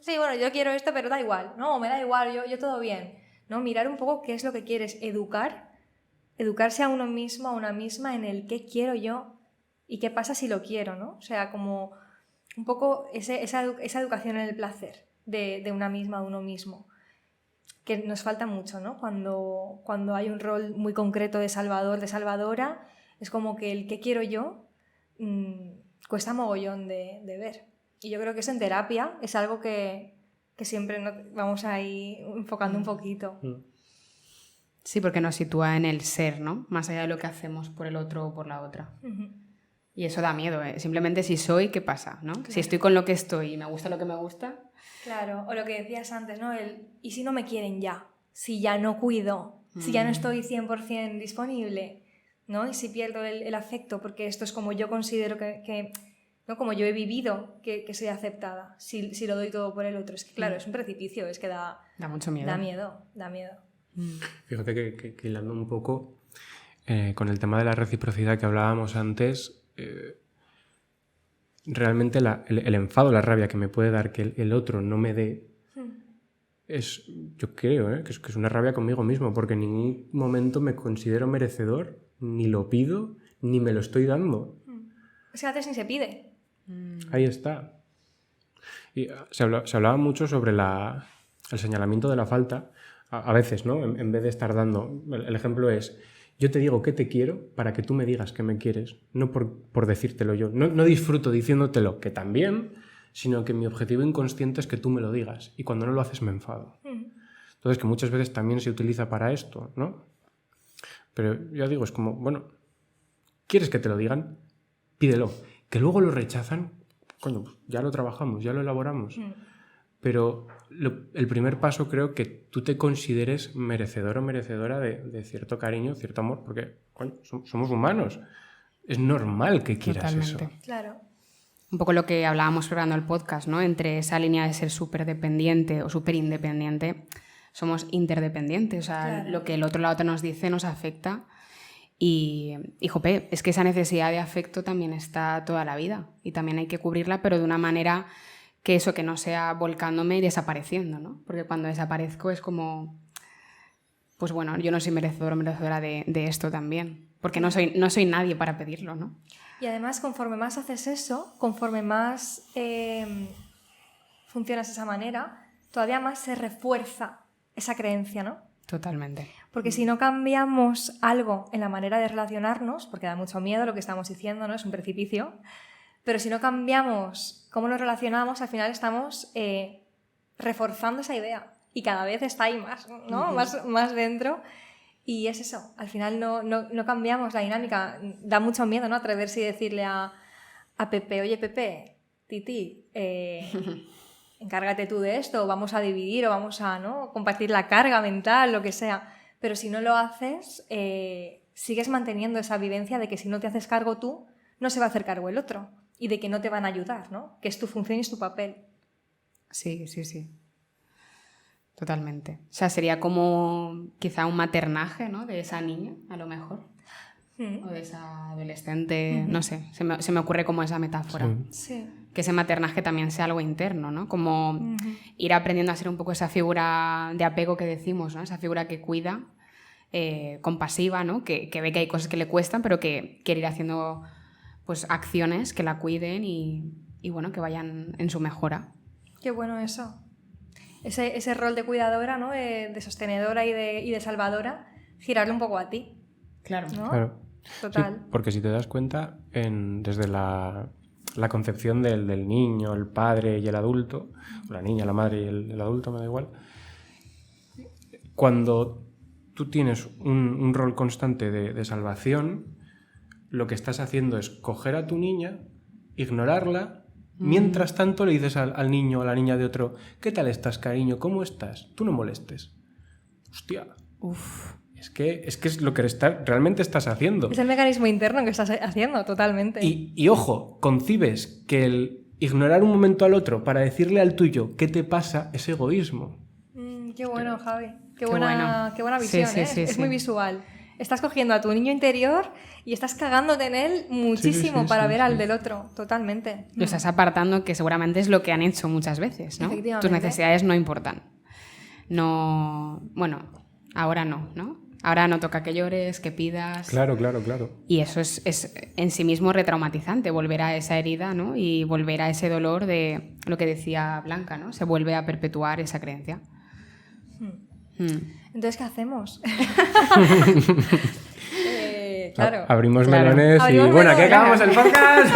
sí, bueno, yo quiero esto, pero da igual, ¿no? O me da igual, yo todo bien, ¿no? Mirar un poco qué es lo que quieres, educarse a uno mismo, a una misma en el qué quiero yo y qué pasa si lo quiero, ¿no? O sea, como un poco esa educación en el placer de una misma, de uno mismo, que nos falta mucho, ¿no? Cuando hay un rol muy concreto de salvador, de salvadora, es como que el qué quiero yo cuesta mogollón de ver. Y yo creo que eso en terapia es algo que siempre vamos a ir enfocando un poquito. Sí, porque nos sitúa en el ser, ¿no? Más allá de lo que hacemos por el otro o por la otra. Y eso da miedo, ¿eh? Simplemente si soy, ¿qué pasa? ¿No? Claro. Si estoy con lo que estoy y me gusta lo que me gusta. Claro, o lo que decías antes, ¿no? ¿Y si no me quieren ya? Si ya no cuido, si ya no estoy 100% disponible, ¿no? Y si pierdo el afecto, porque esto es como yo considero que ¿no? Como yo he vivido que soy aceptada, si lo doy todo por el otro. Es que claro, es un precipicio, es que da mucho miedo. Da miedo. Fíjate que hilando un poco con el tema de la reciprocidad que hablábamos antes, realmente el enfado, la rabia que me puede dar que el otro no me dé, yo creo que es una rabia conmigo mismo, porque en ningún momento me considero merecedor, ni lo pido, ni me lo estoy dando. Es que a veces ni se pide. Ahí está. Y se hablaba mucho sobre el señalamiento de la falta, a veces, ¿no? En vez de estar dando. El ejemplo es, yo te digo que te quiero para que tú me digas que me quieres, no por decírtelo yo. No disfruto diciéndotelo, que también, sino que mi objetivo inconsciente es que tú me lo digas. Y cuando no lo haces me enfado. Entonces, que muchas veces también se utiliza para esto, ¿no? Pero ya digo, es como, bueno, ¿quieres que te lo digan? Pídelo. Que luego lo rechazan, coño, ya lo trabajamos, ya lo elaboramos. Pero el primer paso creo que tú te consideres merecedor o merecedora de cierto cariño, cierto amor, porque coño, somos humanos. Es normal que quieras Totalmente. eso. Claro. Un poco lo que hablábamos preparando el podcast, ¿no? Entre esa línea de ser súper dependiente o súper independiente, somos interdependientes. O sea, claro, lo que el otro lado nos dice nos afecta. Y jope, es que esa necesidad de afecto también está toda la vida y también hay que cubrirla, pero de una manera que eso, que no sea volcándome y desapareciendo, ¿no? Porque cuando desaparezco es como, pues bueno, yo no soy merecedor o merecedora de esto también, porque no soy nadie para pedirlo, ¿no? Y además, conforme más haces eso, conforme más funcionas de esa manera, todavía más se refuerza esa creencia, ¿no? Totalmente. Porque si no cambiamos algo en la manera de relacionarnos, porque da mucho miedo lo que estamos diciendo, ¿no? Es un precipicio, pero si no cambiamos cómo nos relacionamos, al final estamos reforzando esa idea y cada vez está ahí más, ¿no? Más dentro. Y es eso, al final no cambiamos la dinámica. Da mucho miedo, ¿no? Atreverse y decirle a Pepe, oye Pepe, Titi, encárgate tú de esto, o vamos a dividir, o vamos a, ¿no? compartir la carga mental, lo que sea. Pero si no lo haces, sigues manteniendo esa vivencia de que si no te haces cargo tú, no se va a hacer cargo el otro y de que no te van a ayudar, ¿no? Que es tu función y es tu papel. Sí, sí, sí. Totalmente. O sea, sería como quizá un maternaje, ¿no? De esa niña, a lo mejor. O de esa adolescente, no sé. Se me ocurre como esa metáfora. Sí. Que ese maternaje también sea algo interno, ¿no? Como ir aprendiendo a ser un poco esa figura de apego que decimos, ¿no? Esa figura que cuida, compasiva, ¿no? Que ve que hay cosas que le cuestan, pero que quiere ir haciendo pues acciones que la cuiden y bueno, que vayan en su mejora. Qué bueno eso. Ese rol de cuidadora, ¿no? De sostenedora y de salvadora, girarle un poco a ti. Claro. ¿No? Claro. Total. Sí, porque si te das cuenta, desde la concepción del niño, el padre y el adulto, o la niña, la madre y el adulto, me da igual, cuando tú tienes un rol constante de salvación, lo que estás haciendo es coger a tu niña, ignorarla, mientras tanto le dices al niño o a la niña de otro, ¿qué tal estás, cariño? ¿Cómo estás? Tú no molestes. Hostia. Uf. Es que es lo que realmente estás haciendo. Es el mecanismo interno que estás haciendo, totalmente. Y ojo, concibes que el ignorar un momento al otro para decirle al tuyo qué te pasa es egoísmo. Qué bueno, Javi. Qué bueno. buena visión, Sí, ¿eh? sí, Es sí. muy visual. Estás cogiendo a tu niño interior y estás cagándote en él muchísimo para ver al del otro, totalmente. Lo estás apartando, que seguramente es lo que han hecho muchas veces, ¿no? Efectivamente. Tus necesidades no importan. No... Bueno, ahora no, ¿no? Ahora no toca que llores, que pidas... Claro. Y eso es en sí mismo retraumatizante, volver a esa herida, ¿no? Y volver a ese dolor de lo que decía Blanca, ¿no? Se vuelve a perpetuar esa creencia. Entonces, ¿qué hacemos? Claro. Abrimos Claro. melones Abrimos y bueno, aquí melones. acabamos el podcast.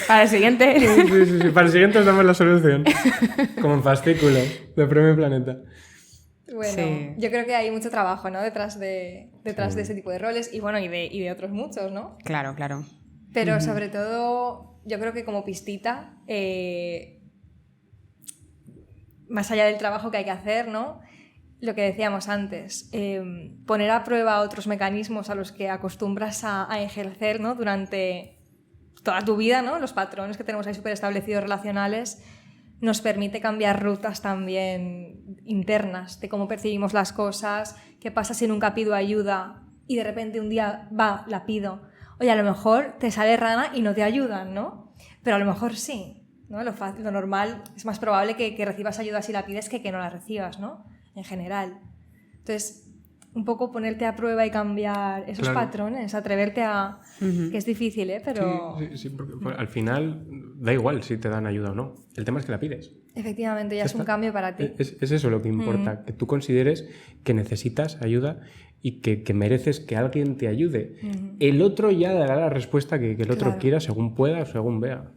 Para el siguiente... Sí. Para el siguiente os damos la solución. Como en fascículo de Premio Planeta. Bueno, Sí. yo creo que hay mucho trabajo, ¿no? Detrás de ese tipo de roles y bueno, y de otros muchos, ¿no? Claro. Pero sobre todo, yo creo que como pistita, más allá del trabajo que hay que hacer, ¿no? Lo que decíamos antes, poner a prueba otros mecanismos a los que acostumbras a ejercer, ¿no? Durante toda tu vida, ¿no? Los patrones que tenemos ahí súper establecidos relacionales nos permite cambiar rutas también internas de cómo percibimos las cosas, qué pasa si nunca pido ayuda y de repente un día la pido. Oye, a lo mejor te sale rana y no te ayudan, ¿no? Pero a lo mejor sí, ¿no? Lo normal es más probable que recibas ayuda si la pides que no la recibas, ¿no? En general. Entonces, un poco ponerte a prueba y cambiar esos patrones, atreverte a... que es difícil, ¿eh? Pero... Sí, porque al final da igual si te dan ayuda o no. El tema es que la pides. Efectivamente, ya es un cambio para ti. Es eso lo que importa, que tú consideres que necesitas ayuda y que mereces que alguien te ayude. El otro ya dará la respuesta que el otro quiera, según pueda o según vea.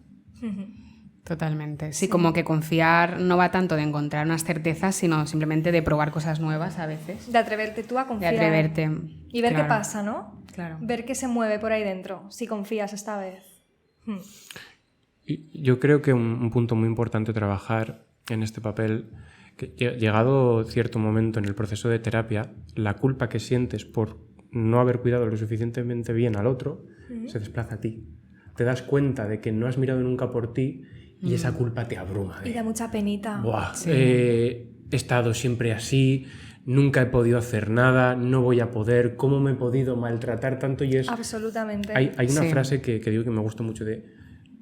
Totalmente. Sí, como que confiar no va tanto de encontrar unas certezas, sino simplemente de probar cosas nuevas a veces. De atreverte tú a De confiar. atreverte. Y ver Claro. qué pasa, ¿no? Claro. Ver qué se mueve por ahí dentro, si confías esta vez. Y yo creo que un punto muy importante a trabajar en este papel, que llegado cierto momento en el proceso de terapia, la culpa que sientes por no haber cuidado lo suficientemente bien al otro se desplaza a ti. Te das cuenta de que no has mirado nunca por ti y esa culpa te abruma. Y da mucha penita. Buah, he estado siempre así, nunca he podido hacer nada, no voy a poder, ¿cómo me he podido maltratar tanto? Y Absolutamente. Hay una Sí. frase que digo que me gusta mucho de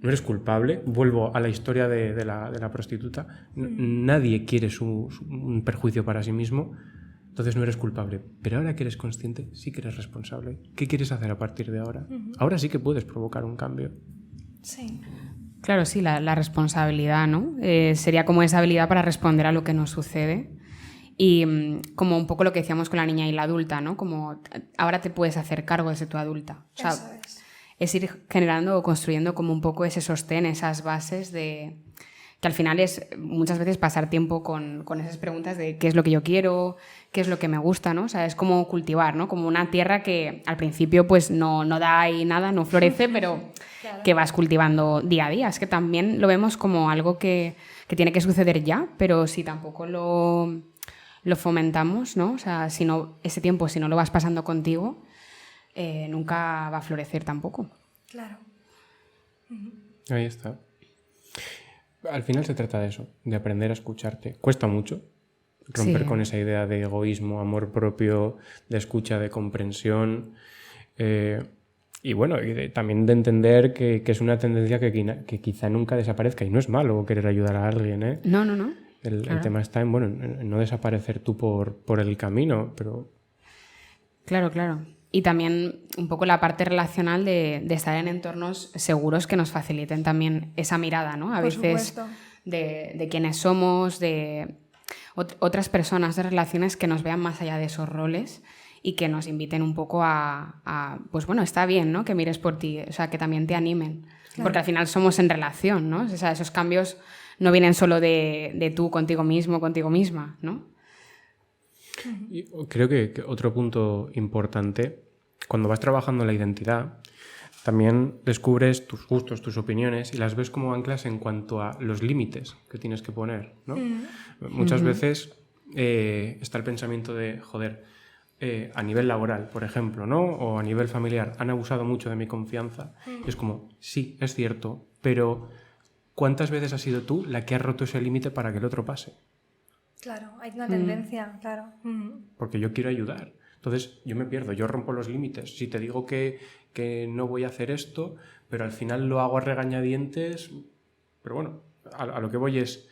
no eres culpable, vuelvo a la historia de la prostituta, nadie quiere un perjuicio para sí mismo, entonces no eres culpable, pero ahora que eres consciente sí que eres responsable. ¿Qué quieres hacer a partir de ahora? Ahora sí que puedes provocar un cambio. Sí. Claro, sí, la responsabilidad, ¿no? Sería como esa habilidad para responder a lo que nos sucede. Y como un poco lo que decíamos con la niña y la adulta, ¿no? Como ahora te puedes hacer cargo de tu adulta. O sea, Eso es. ir generando o construyendo como un poco ese sostén, esas bases de... que al final es muchas veces pasar tiempo con esas preguntas de qué es lo que yo quiero, qué es lo que me gusta, ¿no? O sea, es como cultivar, ¿no? Como una tierra que al principio pues no da ahí nada, no florece, pero Claro. que vas cultivando día a día. Es que también lo vemos como algo que tiene que suceder ya, pero si tampoco lo lo fomentamos, ¿no? O sea, si no, ese tiempo, si no lo vas pasando contigo, nunca va a florecer tampoco. Claro. Ahí está. Al final se trata de eso, de aprender a escucharte. Cuesta mucho romper con esa idea de egoísmo, amor propio, de escucha, de comprensión. Y bueno, también de entender que es una tendencia que quizá nunca desaparezca. Y no es malo querer ayudar a alguien, ¿eh? No. El tema está en no desaparecer tú por el camino, pero... Claro. Y también un poco la parte relacional de estar en entornos seguros que nos faciliten también esa mirada, ¿no? A veces de quiénes somos, de otras personas, de relaciones que nos vean más allá de esos roles y que nos inviten un poco pues bueno, está bien, ¿no? Que mires por ti, o sea, que también te animen. Claro. Porque al final somos en relación, ¿no? O sea, esos cambios no vienen solo de tú contigo mismo, contigo misma, ¿no? Y creo que otro punto importante, cuando vas trabajando la identidad, también descubres tus gustos, tus opiniones y las ves como anclas en cuanto a los límites que tienes que poner, ¿no? Muchas veces está el pensamiento de, joder, a nivel laboral, por ejemplo, ¿no? O a nivel familiar, han abusado mucho de mi confianza. Y es como, sí, es cierto, pero ¿cuántas veces has sido tú la que ha roto ese límite para que el otro pase? Claro, hay una tendencia, claro. Porque yo quiero ayudar. Entonces yo me pierdo, yo rompo los límites. Si te digo que no voy a hacer esto, pero al final lo hago a regañadientes. Pero bueno, a lo que voy es,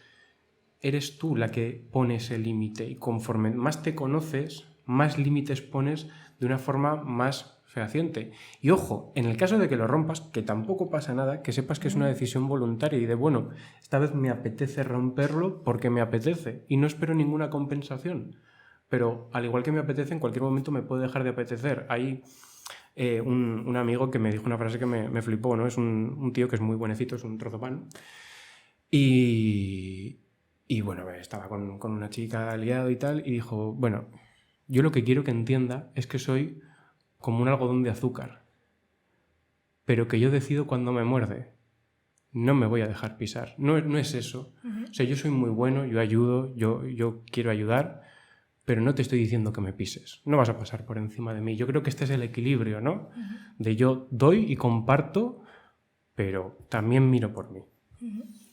eres tú la que pone ese límite y conforme más te conoces, más límites pones de una forma más fehaciente. Y ojo, en el caso de que lo rompas, que tampoco pasa nada, que sepas que es una decisión voluntaria y de, bueno, esta vez me apetece romperlo porque me apetece y no espero ninguna compensación. Pero al igual que me apetece, en cualquier momento me puede dejar de apetecer. Hay un amigo que me dijo una frase que me flipó, ¿no? Es un tío que es muy buenecito, es un trozo pan. Y bueno, estaba con una chica liado y tal, y dijo, bueno, yo lo que quiero que entienda es que soy como un algodón de azúcar, pero que yo decido cuando me muerde. No me voy a dejar pisar. No es eso. O sea, yo soy muy bueno, yo ayudo, yo quiero ayudar, pero no te estoy diciendo que me pises. No vas a pasar por encima de mí. Yo creo que este es el equilibrio, ¿no? De yo doy y comparto, pero también miro por mí.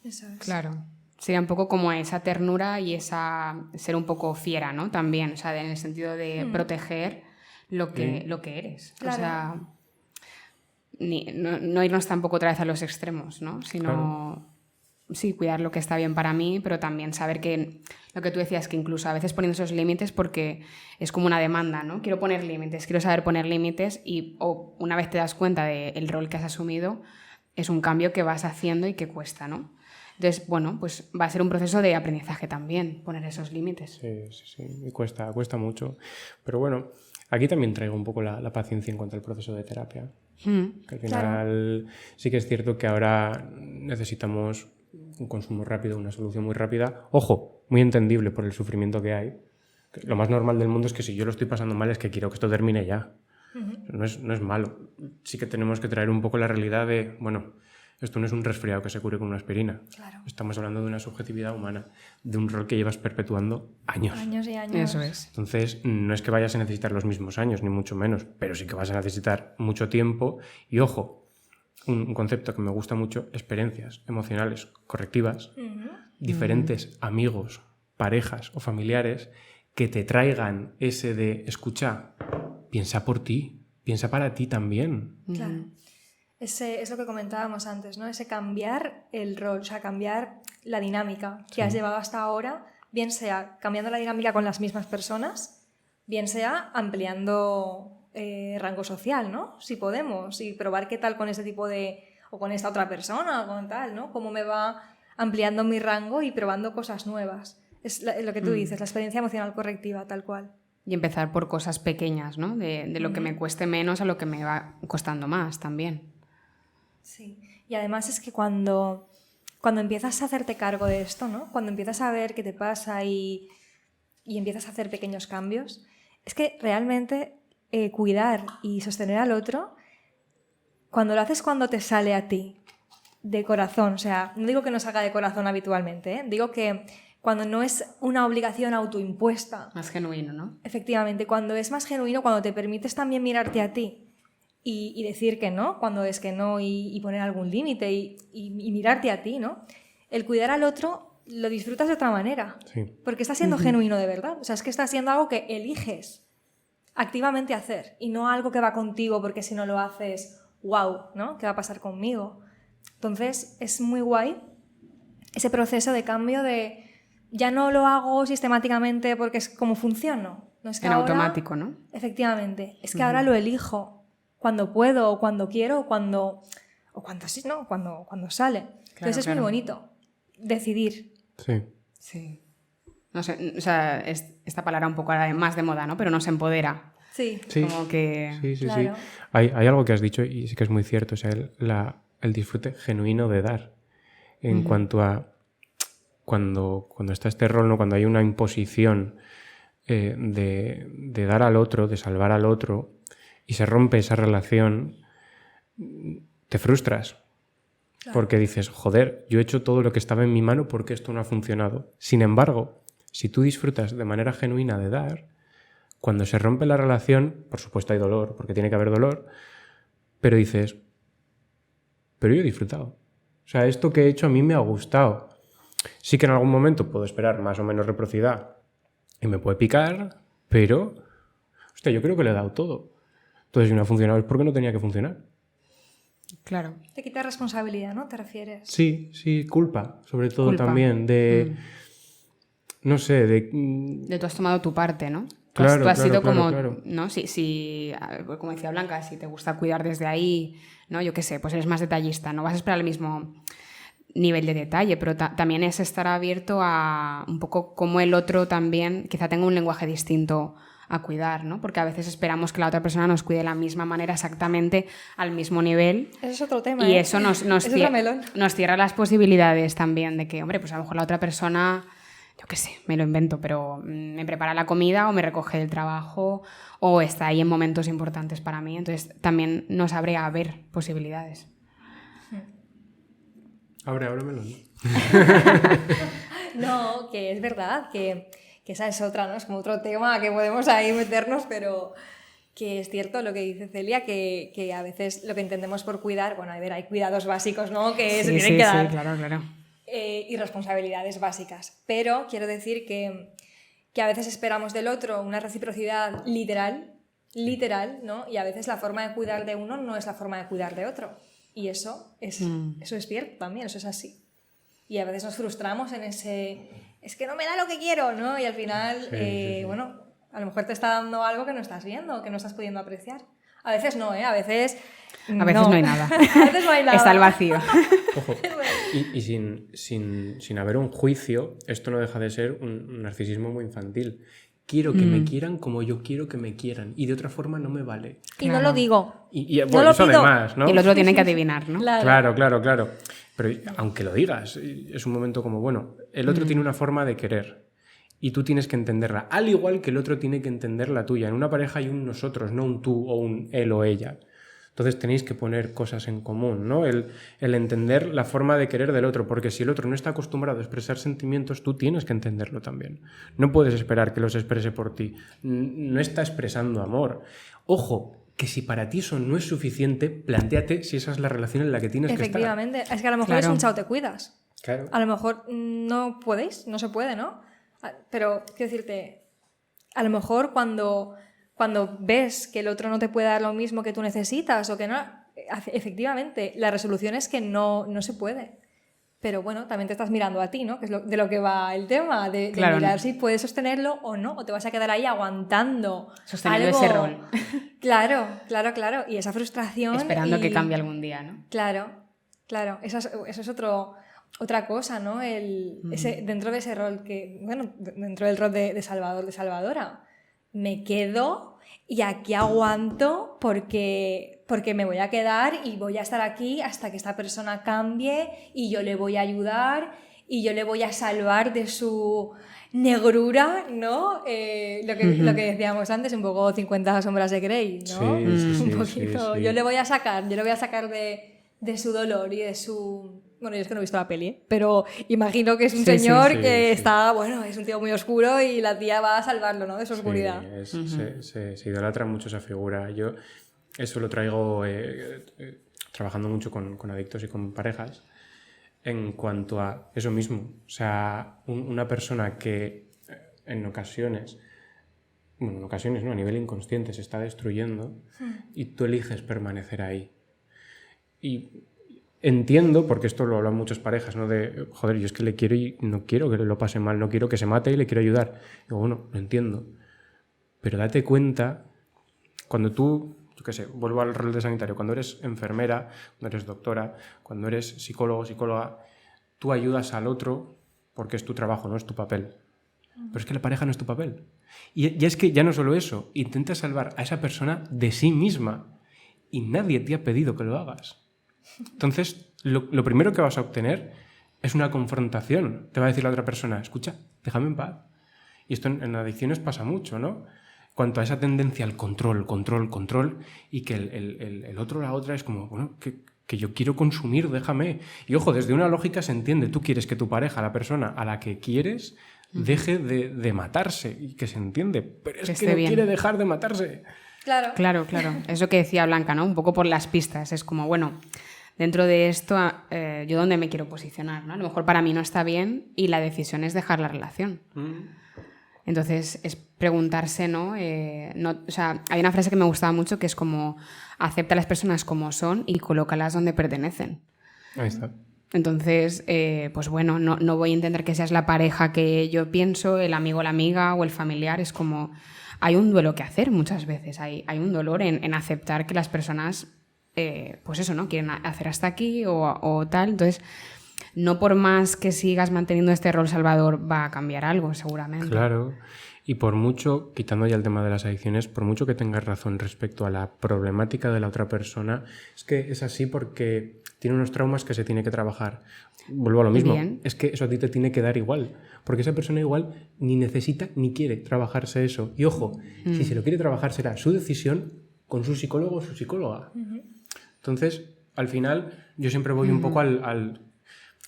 Eso es. Claro. Sería un poco como esa ternura y esa ser un poco fiera, ¿no? También, o sea, en el sentido de proteger lo que eres. Claro. O sea, no irnos tampoco otra vez a los extremos, ¿no? Sino, claro, sí, cuidar lo que está bien para mí, pero también saber que lo que tú decías, que incluso a veces poniendo esos límites porque es como una demanda, ¿no? Quiero poner límites, quiero saber poner límites o una vez te das cuenta del rol que has asumido, es un cambio que vas haciendo y que cuesta, ¿no? Entonces, bueno, pues va a ser un proceso de aprendizaje también, poner esos límites. Sí, y cuesta mucho. Pero bueno, aquí también traigo un poco la paciencia en cuanto al proceso de terapia. Que al final sí que es cierto que ahora necesitamos un consumo rápido, una solución muy rápida. Ojo, muy entendible por el sufrimiento que hay. Lo más normal del mundo es que si yo lo estoy pasando mal es que quiero que esto termine ya. No es malo. Sí que tenemos que traer un poco la realidad de, bueno, esto no es un resfriado que se cure con una aspirina. Claro. Estamos hablando de una subjetividad humana, de un rol que llevas perpetuando años. Años y años. Eso es. Entonces, no es que vayas a necesitar los mismos años, ni mucho menos, pero sí que vas a necesitar mucho tiempo. Y ojo, un concepto que me gusta mucho, experiencias emocionales correctivas, diferentes amigos, parejas o familiares que te traigan ese de, escucha, piensa por ti, piensa para ti también. Claro. Ese es lo que comentábamos antes, ¿no? Ese cambiar el rol, o sea, cambiar la dinámica que has llevado hasta ahora, bien sea cambiando la dinámica con las mismas personas, bien sea ampliando rango social, ¿no? Si podemos, y probar qué tal con ese tipo de... o con esta otra persona, o con tal, ¿no? Cómo me va ampliando mi rango y probando cosas nuevas. Es lo que tú dices, la experiencia emocional correctiva, tal cual. Y empezar por cosas pequeñas, ¿no? De lo que me cueste menos a lo que me va costando más también. Sí, y además es que cuando empiezas a hacerte cargo de esto, ¿no? Cuando empiezas a ver qué te pasa y empiezas a hacer pequeños cambios, es que realmente cuidar y sostener al otro, cuando lo haces cuando te sale a ti, de corazón, o sea, no digo que no salga de corazón habitualmente, digo que cuando no es una obligación autoimpuesta. Más genuino, ¿no? Efectivamente, cuando es más genuino, cuando te permites también mirarte a ti y decir que no, cuando es que no, y poner algún límite y mirarte a ti, ¿no? El cuidar al otro lo disfrutas de otra manera, Sí. porque estás siendo genuino de verdad. O sea, es que estás siendo algo que eliges activamente hacer y no algo que va contigo porque si no lo haces, wow, ¿no? ¿Qué va a pasar conmigo? Entonces, es muy guay ese proceso de cambio de ya no lo hago sistemáticamente porque es como funciono. No es que En ahora, automático, ¿no? efectivamente, es que ahora lo elijo cuando puedo o cuando quiero o cuando sí, ¿no? Cuando sale. Entonces es muy bonito decidir. Sí. Sí. No sé, o sea, esta palabra un poco ahora más de moda, ¿no? Pero nos empodera. Sí. Sí, Como que... sí, sí, Claro. sí. Hay algo que has dicho y sí que es muy cierto, o sea, el disfrute genuino de dar. En cuanto a cuando está este rol, ¿no? Cuando hay una imposición de dar al otro, de salvar al otro, y se rompe esa relación, te frustras. Claro. Porque dices, joder, yo he hecho todo lo que estaba en mi mano porque esto no ha funcionado. Sin embargo, si tú disfrutas de manera genuina de dar, cuando se rompe la relación, por supuesto hay dolor, porque tiene que haber dolor, pero dices, pero yo he disfrutado. O sea, esto que he hecho a mí me ha gustado. Sí que en algún momento puedo esperar más o menos reciprocidad y me puede picar, pero, hostia, yo creo que le he dado todo. Entonces, si no ha funcionado es porque no tenía que funcionar. Claro. Te quita responsabilidad, ¿no? ¿Te refieres? Sí, sí, culpa, sobre todo Culpa. también, de, no sé, de... De tú has tomado tu parte, ¿no? Claro, tú has claro, sido claro, como, claro. ¿no? Como decía Blanca, si te gusta cuidar desde ahí, ¿no? Yo qué sé, pues eres más detallista, no vas a esperar el mismo nivel de detalle, pero también es estar abierto a un poco cómo el otro también quizá tenga un lenguaje distinto a cuidar, ¿no? Porque a veces esperamos que la otra persona nos cuide de la misma manera, exactamente al mismo nivel. Eso es otro tema, Y ¿eh? eso nos Es otro melón. cierra las posibilidades también de que, hombre, pues a lo mejor la otra persona, yo qué sé, me lo invento, pero me prepara la comida o me recoge del trabajo o está ahí en momentos importantes para mí. Entonces también nos abre a ver posibilidades. Ábremelo, ¿no? No, que es verdad, que esa es otra, ¿no? Es como otro tema que podemos ahí meternos, pero que es cierto lo que dice Celia, que a veces lo que entendemos por cuidar, bueno, a ver, hay cuidados básicos, ¿no? Que se tienen que dar. Sí, claro. Y responsabilidades básicas. Pero quiero decir que a veces esperamos del otro una reciprocidad literal, ¿no? Y a veces la forma de cuidar de uno no es la forma de cuidar de otro. Y eso es cierto también, eso es así. Y a veces nos frustramos en ese, es que no me da lo que quiero, ¿no? Y al final, Sí. bueno, a lo mejor te está dando algo que no estás viendo, que no estás pudiendo apreciar. A veces no, ¿eh? A veces no hay nada. A veces no hay nada. Está el vacío. Ojo, y sin haber un juicio, esto no deja de ser un narcisismo muy infantil. Quiero que me quieran como yo quiero que me quieran y de otra forma no me vale. Y no lo digo. Y No bueno, lo eso pido. además, ¿no? Y el otro tiene que adivinar, ¿no? Claro. Pero aunque lo digas, es un momento como, bueno, el otro tiene una forma de querer y tú tienes que entenderla, al igual que el otro tiene que entender la tuya. En una pareja hay un nosotros, no un tú o un él o ella. Entonces tenéis que poner cosas en común, ¿no? El entender la forma de querer del otro, porque si el otro no está acostumbrado a expresar sentimientos, tú tienes que entenderlo también. No puedes esperar que los exprese por ti. No está expresando amor. Ojo, que si para ti eso no es suficiente, plantéate si esa es la relación en la que tienes que estar. Efectivamente. Es que a lo mejor es un chao te cuidas. Claro. A lo mejor no podéis, no se puede, ¿no? Pero quiero decirte, a lo mejor cuando ves que el otro no te puede dar lo mismo que tú necesitas o que no, efectivamente, la resolución es que no se puede. Pero bueno, también te estás mirando a ti, ¿no? Que es de lo que va el tema, de mirar si puedes sostenerlo o no, o te vas a quedar ahí aguantando Sosteniendo algo. ese rol. Claro. Y esa frustración. Esperando que cambie algún día, ¿no? Claro. Eso es otra cosa, ¿no? Dentro de ese rol dentro del rol de Salvador, de Salvadora, me quedo y aquí aguanto porque me voy a quedar y voy a estar aquí hasta que esta persona cambie y yo le voy a ayudar y yo le voy a salvar de su negrura, ¿no? Lo que decíamos antes, un poco 50 sombras de Grey, ¿no? Sí, Un poquito. sí. Yo le voy a sacar de su dolor y de su... Bueno, yo es que no he visto la peli, pero imagino que es un Sí, señor sí, que sí. está, bueno, es un tío muy oscuro y la tía va a salvarlo, ¿no? De su oscuridad. Sí, se idolatra mucho esa figura. Yo eso lo traigo trabajando mucho con adictos y con parejas en cuanto a eso mismo. O sea, una persona que en ocasiones, bueno, en ocasiones no, a nivel inconsciente se está destruyendo y tú eliges permanecer ahí. Y entiendo, porque esto lo hablan muchas parejas, ¿no? De, joder, yo es que le quiero y no quiero que lo pase mal, no quiero que se mate y le quiero ayudar. Digo, bueno, lo entiendo. Pero date cuenta, cuando tú, yo qué sé, vuelvo al rol de sanitario, cuando eres enfermera, cuando eres doctora, cuando eres psicólogo, psicóloga, tú ayudas al otro porque es tu trabajo, no es tu papel. Pero es que la pareja no es tu papel. Y ya es que ya no solo eso, intentas salvar a esa persona de sí misma y nadie te ha pedido que lo hagas. Entonces, lo primero que vas a obtener es una confrontación. Te va a decir la otra persona, escucha, déjame en paz. Y esto en adicciones pasa mucho, ¿no? Cuanto a esa tendencia al control, y que el otro o la otra es como, bueno, que yo quiero consumir, déjame. Y ojo, desde una lógica se entiende, tú quieres que tu pareja, la persona a la que quieres, deje de matarse, y que se entiende, pero es que no quiere dejar de matarse. Claro. Es lo que decía Blanca, ¿no? Un poco por las pistas. Es como, bueno, dentro de esto, ¿yo dónde me quiero posicionar? ¿No? A lo mejor para mí no está bien y la decisión es dejar la relación. Entonces, es preguntarse, ¿no? O sea, hay una frase que me gustaba mucho que es como, acepta a las personas como son y colócalas donde pertenecen. Ahí está. Entonces, pues bueno, no voy a entender que seas la pareja que yo pienso, el amigo, la amiga o el familiar. Es como, hay un duelo que hacer muchas veces. Hay un dolor en aceptar que las personas, pues eso, ¿no? Quieren hacer hasta aquí o tal. Entonces, no por más que sigas manteniendo este rol salvador va a cambiar algo, seguramente. Claro. Y por mucho, quitando ya el tema de las adicciones, por mucho que tengas razón respecto a la problemática de la otra persona, es que es así porque tiene unos traumas que se tiene que trabajar. Vuelvo a lo mismo. Bien. Es que eso a ti te tiene que dar igual. Porque esa persona igual ni necesita ni quiere trabajarse eso. Y ojo, si se lo quiere trabajar será su decisión con su psicólogo o su psicóloga. Entonces, al final, yo siempre voy un poco al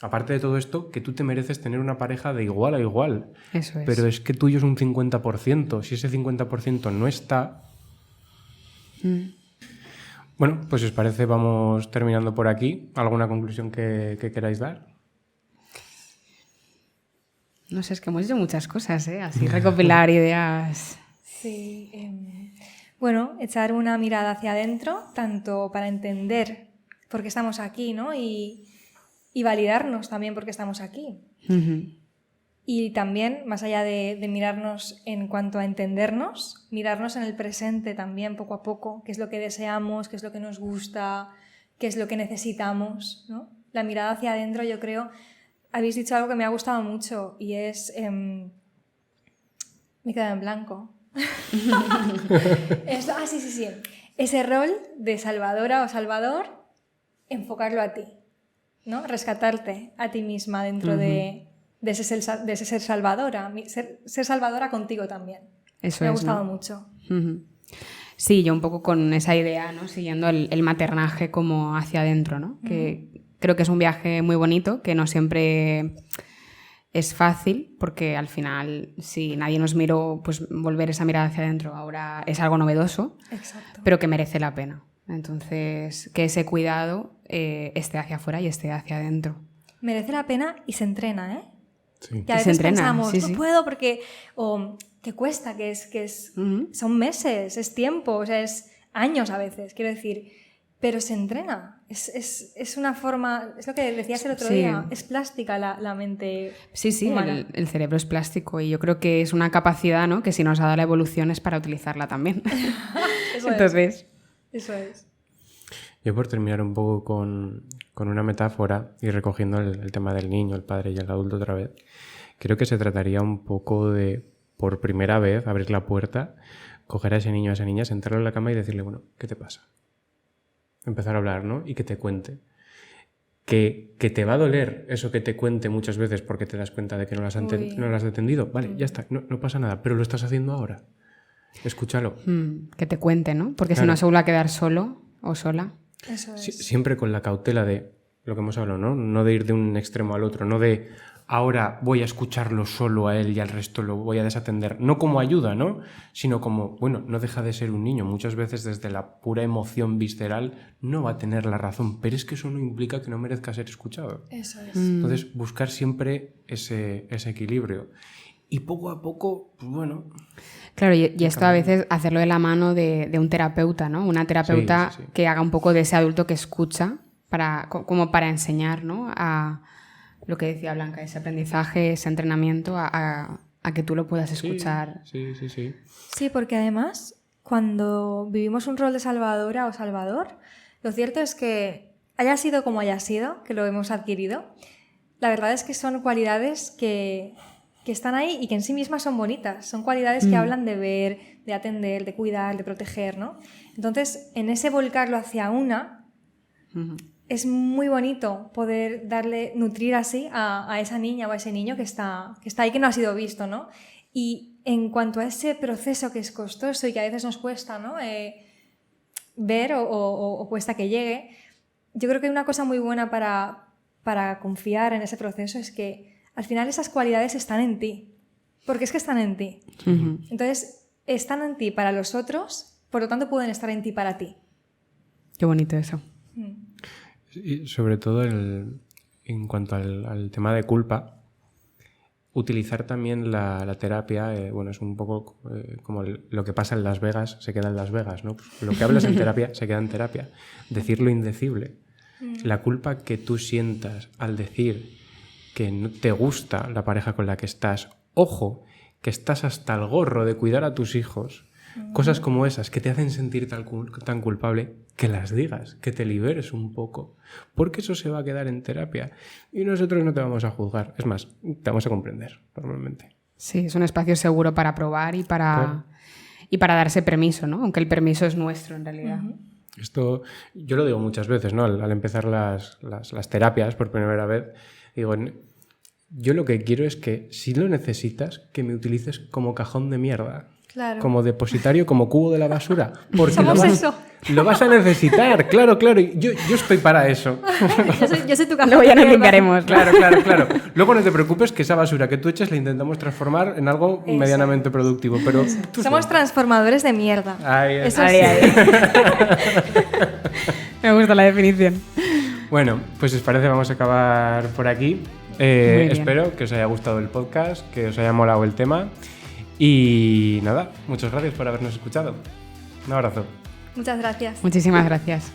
aparte de todo esto, que tú te mereces tener una pareja de igual a igual. Eso es. Pero es que tuyo es un 50%. Si ese 50% no está... Bueno, pues si os parece, vamos terminando por aquí. ¿Alguna conclusión que queráis dar? No sé, es que hemos hecho muchas cosas, ¿eh? Así recopilar ideas. Sí. Bueno, echar una mirada hacia adentro, tanto para entender por qué estamos aquí, ¿no? Y validarnos también porque estamos aquí. Y también, más allá de mirarnos en cuanto a entendernos, mirarnos en el presente también, poco a poco, qué es lo que deseamos, qué es lo que nos gusta, qué es lo que necesitamos, ¿no? La mirada hacia adentro, yo creo, habéis dicho algo que me ha gustado mucho y es... me he quedado en blanco. Sí. Ese rol de salvadora o salvador, enfocarlo a ti, ¿no? Rescatarte a ti misma dentro de ese ser salvadora, ser salvadora contigo también. Eso me ha gustado mucho. Sí, yo un poco con esa idea, ¿no? Siguiendo el maternaje como hacia adentro, ¿no? Que creo que es un viaje muy bonito, que no siempre es fácil, porque al final, si nadie nos miró, pues volver esa mirada hacia adentro ahora es algo novedoso. Exacto. Pero que merece la pena. Entonces, que ese cuidado esté hacia afuera y esté hacia adentro. Merece la pena y se entrena, ¿eh? Sí. Que a veces pensamos, no puedo porque... O que cuesta, que es son meses, es tiempo, o sea, es años a veces, quiero decir. Pero se entrena. Es una forma... Es lo que decías el otro día. Es plástica la mente humana. El cerebro es plástico y yo creo que es una capacidad, ¿no? Que si nos ha dado la evolución es para utilizarla también. Eso es. Yo por terminar un poco con una metáfora y recogiendo el tema del niño, el padre y el adulto otra vez, creo que se trataría un poco de, por primera vez, abrir la puerta, coger a ese niño o a esa niña, sentarlo en la cama y decirle, bueno, ¿qué te pasa? Empezar a hablar, ¿no? Y que te cuente. Que te va a doler eso que te cuente muchas veces porque te das cuenta de que no lo has atendido. Vale, ya está, no pasa nada, pero lo estás haciendo ahora. Escúchalo. Que te cuente, ¿no? Porque claro. si no se vuelve a quedar solo o sola. Eso es. Siempre con la cautela de lo que hemos hablado, ¿no? No de ir de un extremo al otro, no de ahora voy a escucharlo solo a él y al resto lo voy a desatender. No como ayuda, ¿no? Sino como, bueno, no deja de ser un niño. Muchas veces desde la pura emoción visceral no va a tener la razón, pero es que eso no implica que no merezca ser escuchado. Eso es. Entonces, buscar siempre ese equilibrio. Y poco a poco, pues bueno... Claro, y esto a veces hacerlo de la mano de un terapeuta, ¿no? Una terapeuta Sí. que haga un poco de ese adulto que escucha como para enseñar, ¿no? A lo que decía Blanca, ese aprendizaje, ese entrenamiento, a que tú lo puedas escuchar. Sí. Sí, porque además, cuando vivimos un rol de salvadora o salvador, lo cierto es que haya sido como haya sido, que lo hemos adquirido, la verdad es que son cualidades que están ahí y que en sí mismas son bonitas. Son cualidades que hablan de ver, de atender, de cuidar, de proteger, ¿no? Entonces, en ese volcarlo hacia una, es muy bonito poder nutrir así a esa niña o a ese niño que está ahí, que no ha sido visto, ¿no? Y en cuanto a ese proceso que es costoso y que a veces nos cuesta, ¿no? Ver o cuesta que llegue, yo creo que hay una cosa muy buena para confiar en ese proceso es que al final esas cualidades están en ti, porque es que están en ti. Entonces, están en ti para los otros, por lo tanto pueden estar en ti para ti. Qué bonito eso. Y sobre todo en cuanto al tema de culpa, utilizar también la terapia, bueno, es un poco como lo que pasa en Las Vegas se queda en Las Vegas, ¿no? Pues lo que hablas en terapia se queda en terapia. Decir lo indecible. La culpa que tú sientas al decir que no te gusta la pareja con la que estás, ojo, que estás hasta el gorro de cuidar a tus hijos, cosas como esas que te hacen sentir tan culpable, que las digas, que te liberes un poco, porque eso se va a quedar en terapia y nosotros no te vamos a juzgar, es más, te vamos a comprender normalmente. Sí, es un espacio seguro para probar y para darse permiso, ¿no? Aunque el permiso es nuestro en realidad. Esto yo lo digo muchas veces, ¿no? Al empezar las terapias por primera vez, digo, yo lo que quiero es que si lo necesitas, que me utilices como cajón de mierda. Claro. Como depositario, como cubo de la basura. Porque Somos eso. Lo vas a necesitar, claro. Yo estoy para eso. Yo soy tu cajón. Luego ya nos de mierda. limpiaremos, ¿no? Claro. Luego no te preocupes que esa basura que tú echas la intentamos transformar en algo medianamente productivo. Pero tú Somos transformadores de mierda. Ahí. Eso Ahí, sí. ahí. Me gusta la definición. Bueno, pues si os parece vamos a acabar por aquí. bien. Espero que os haya gustado el podcast, que os haya molado el tema. Y nada, muchas gracias por habernos escuchado. Un abrazo. Muchas gracias. Muchísimas gracias.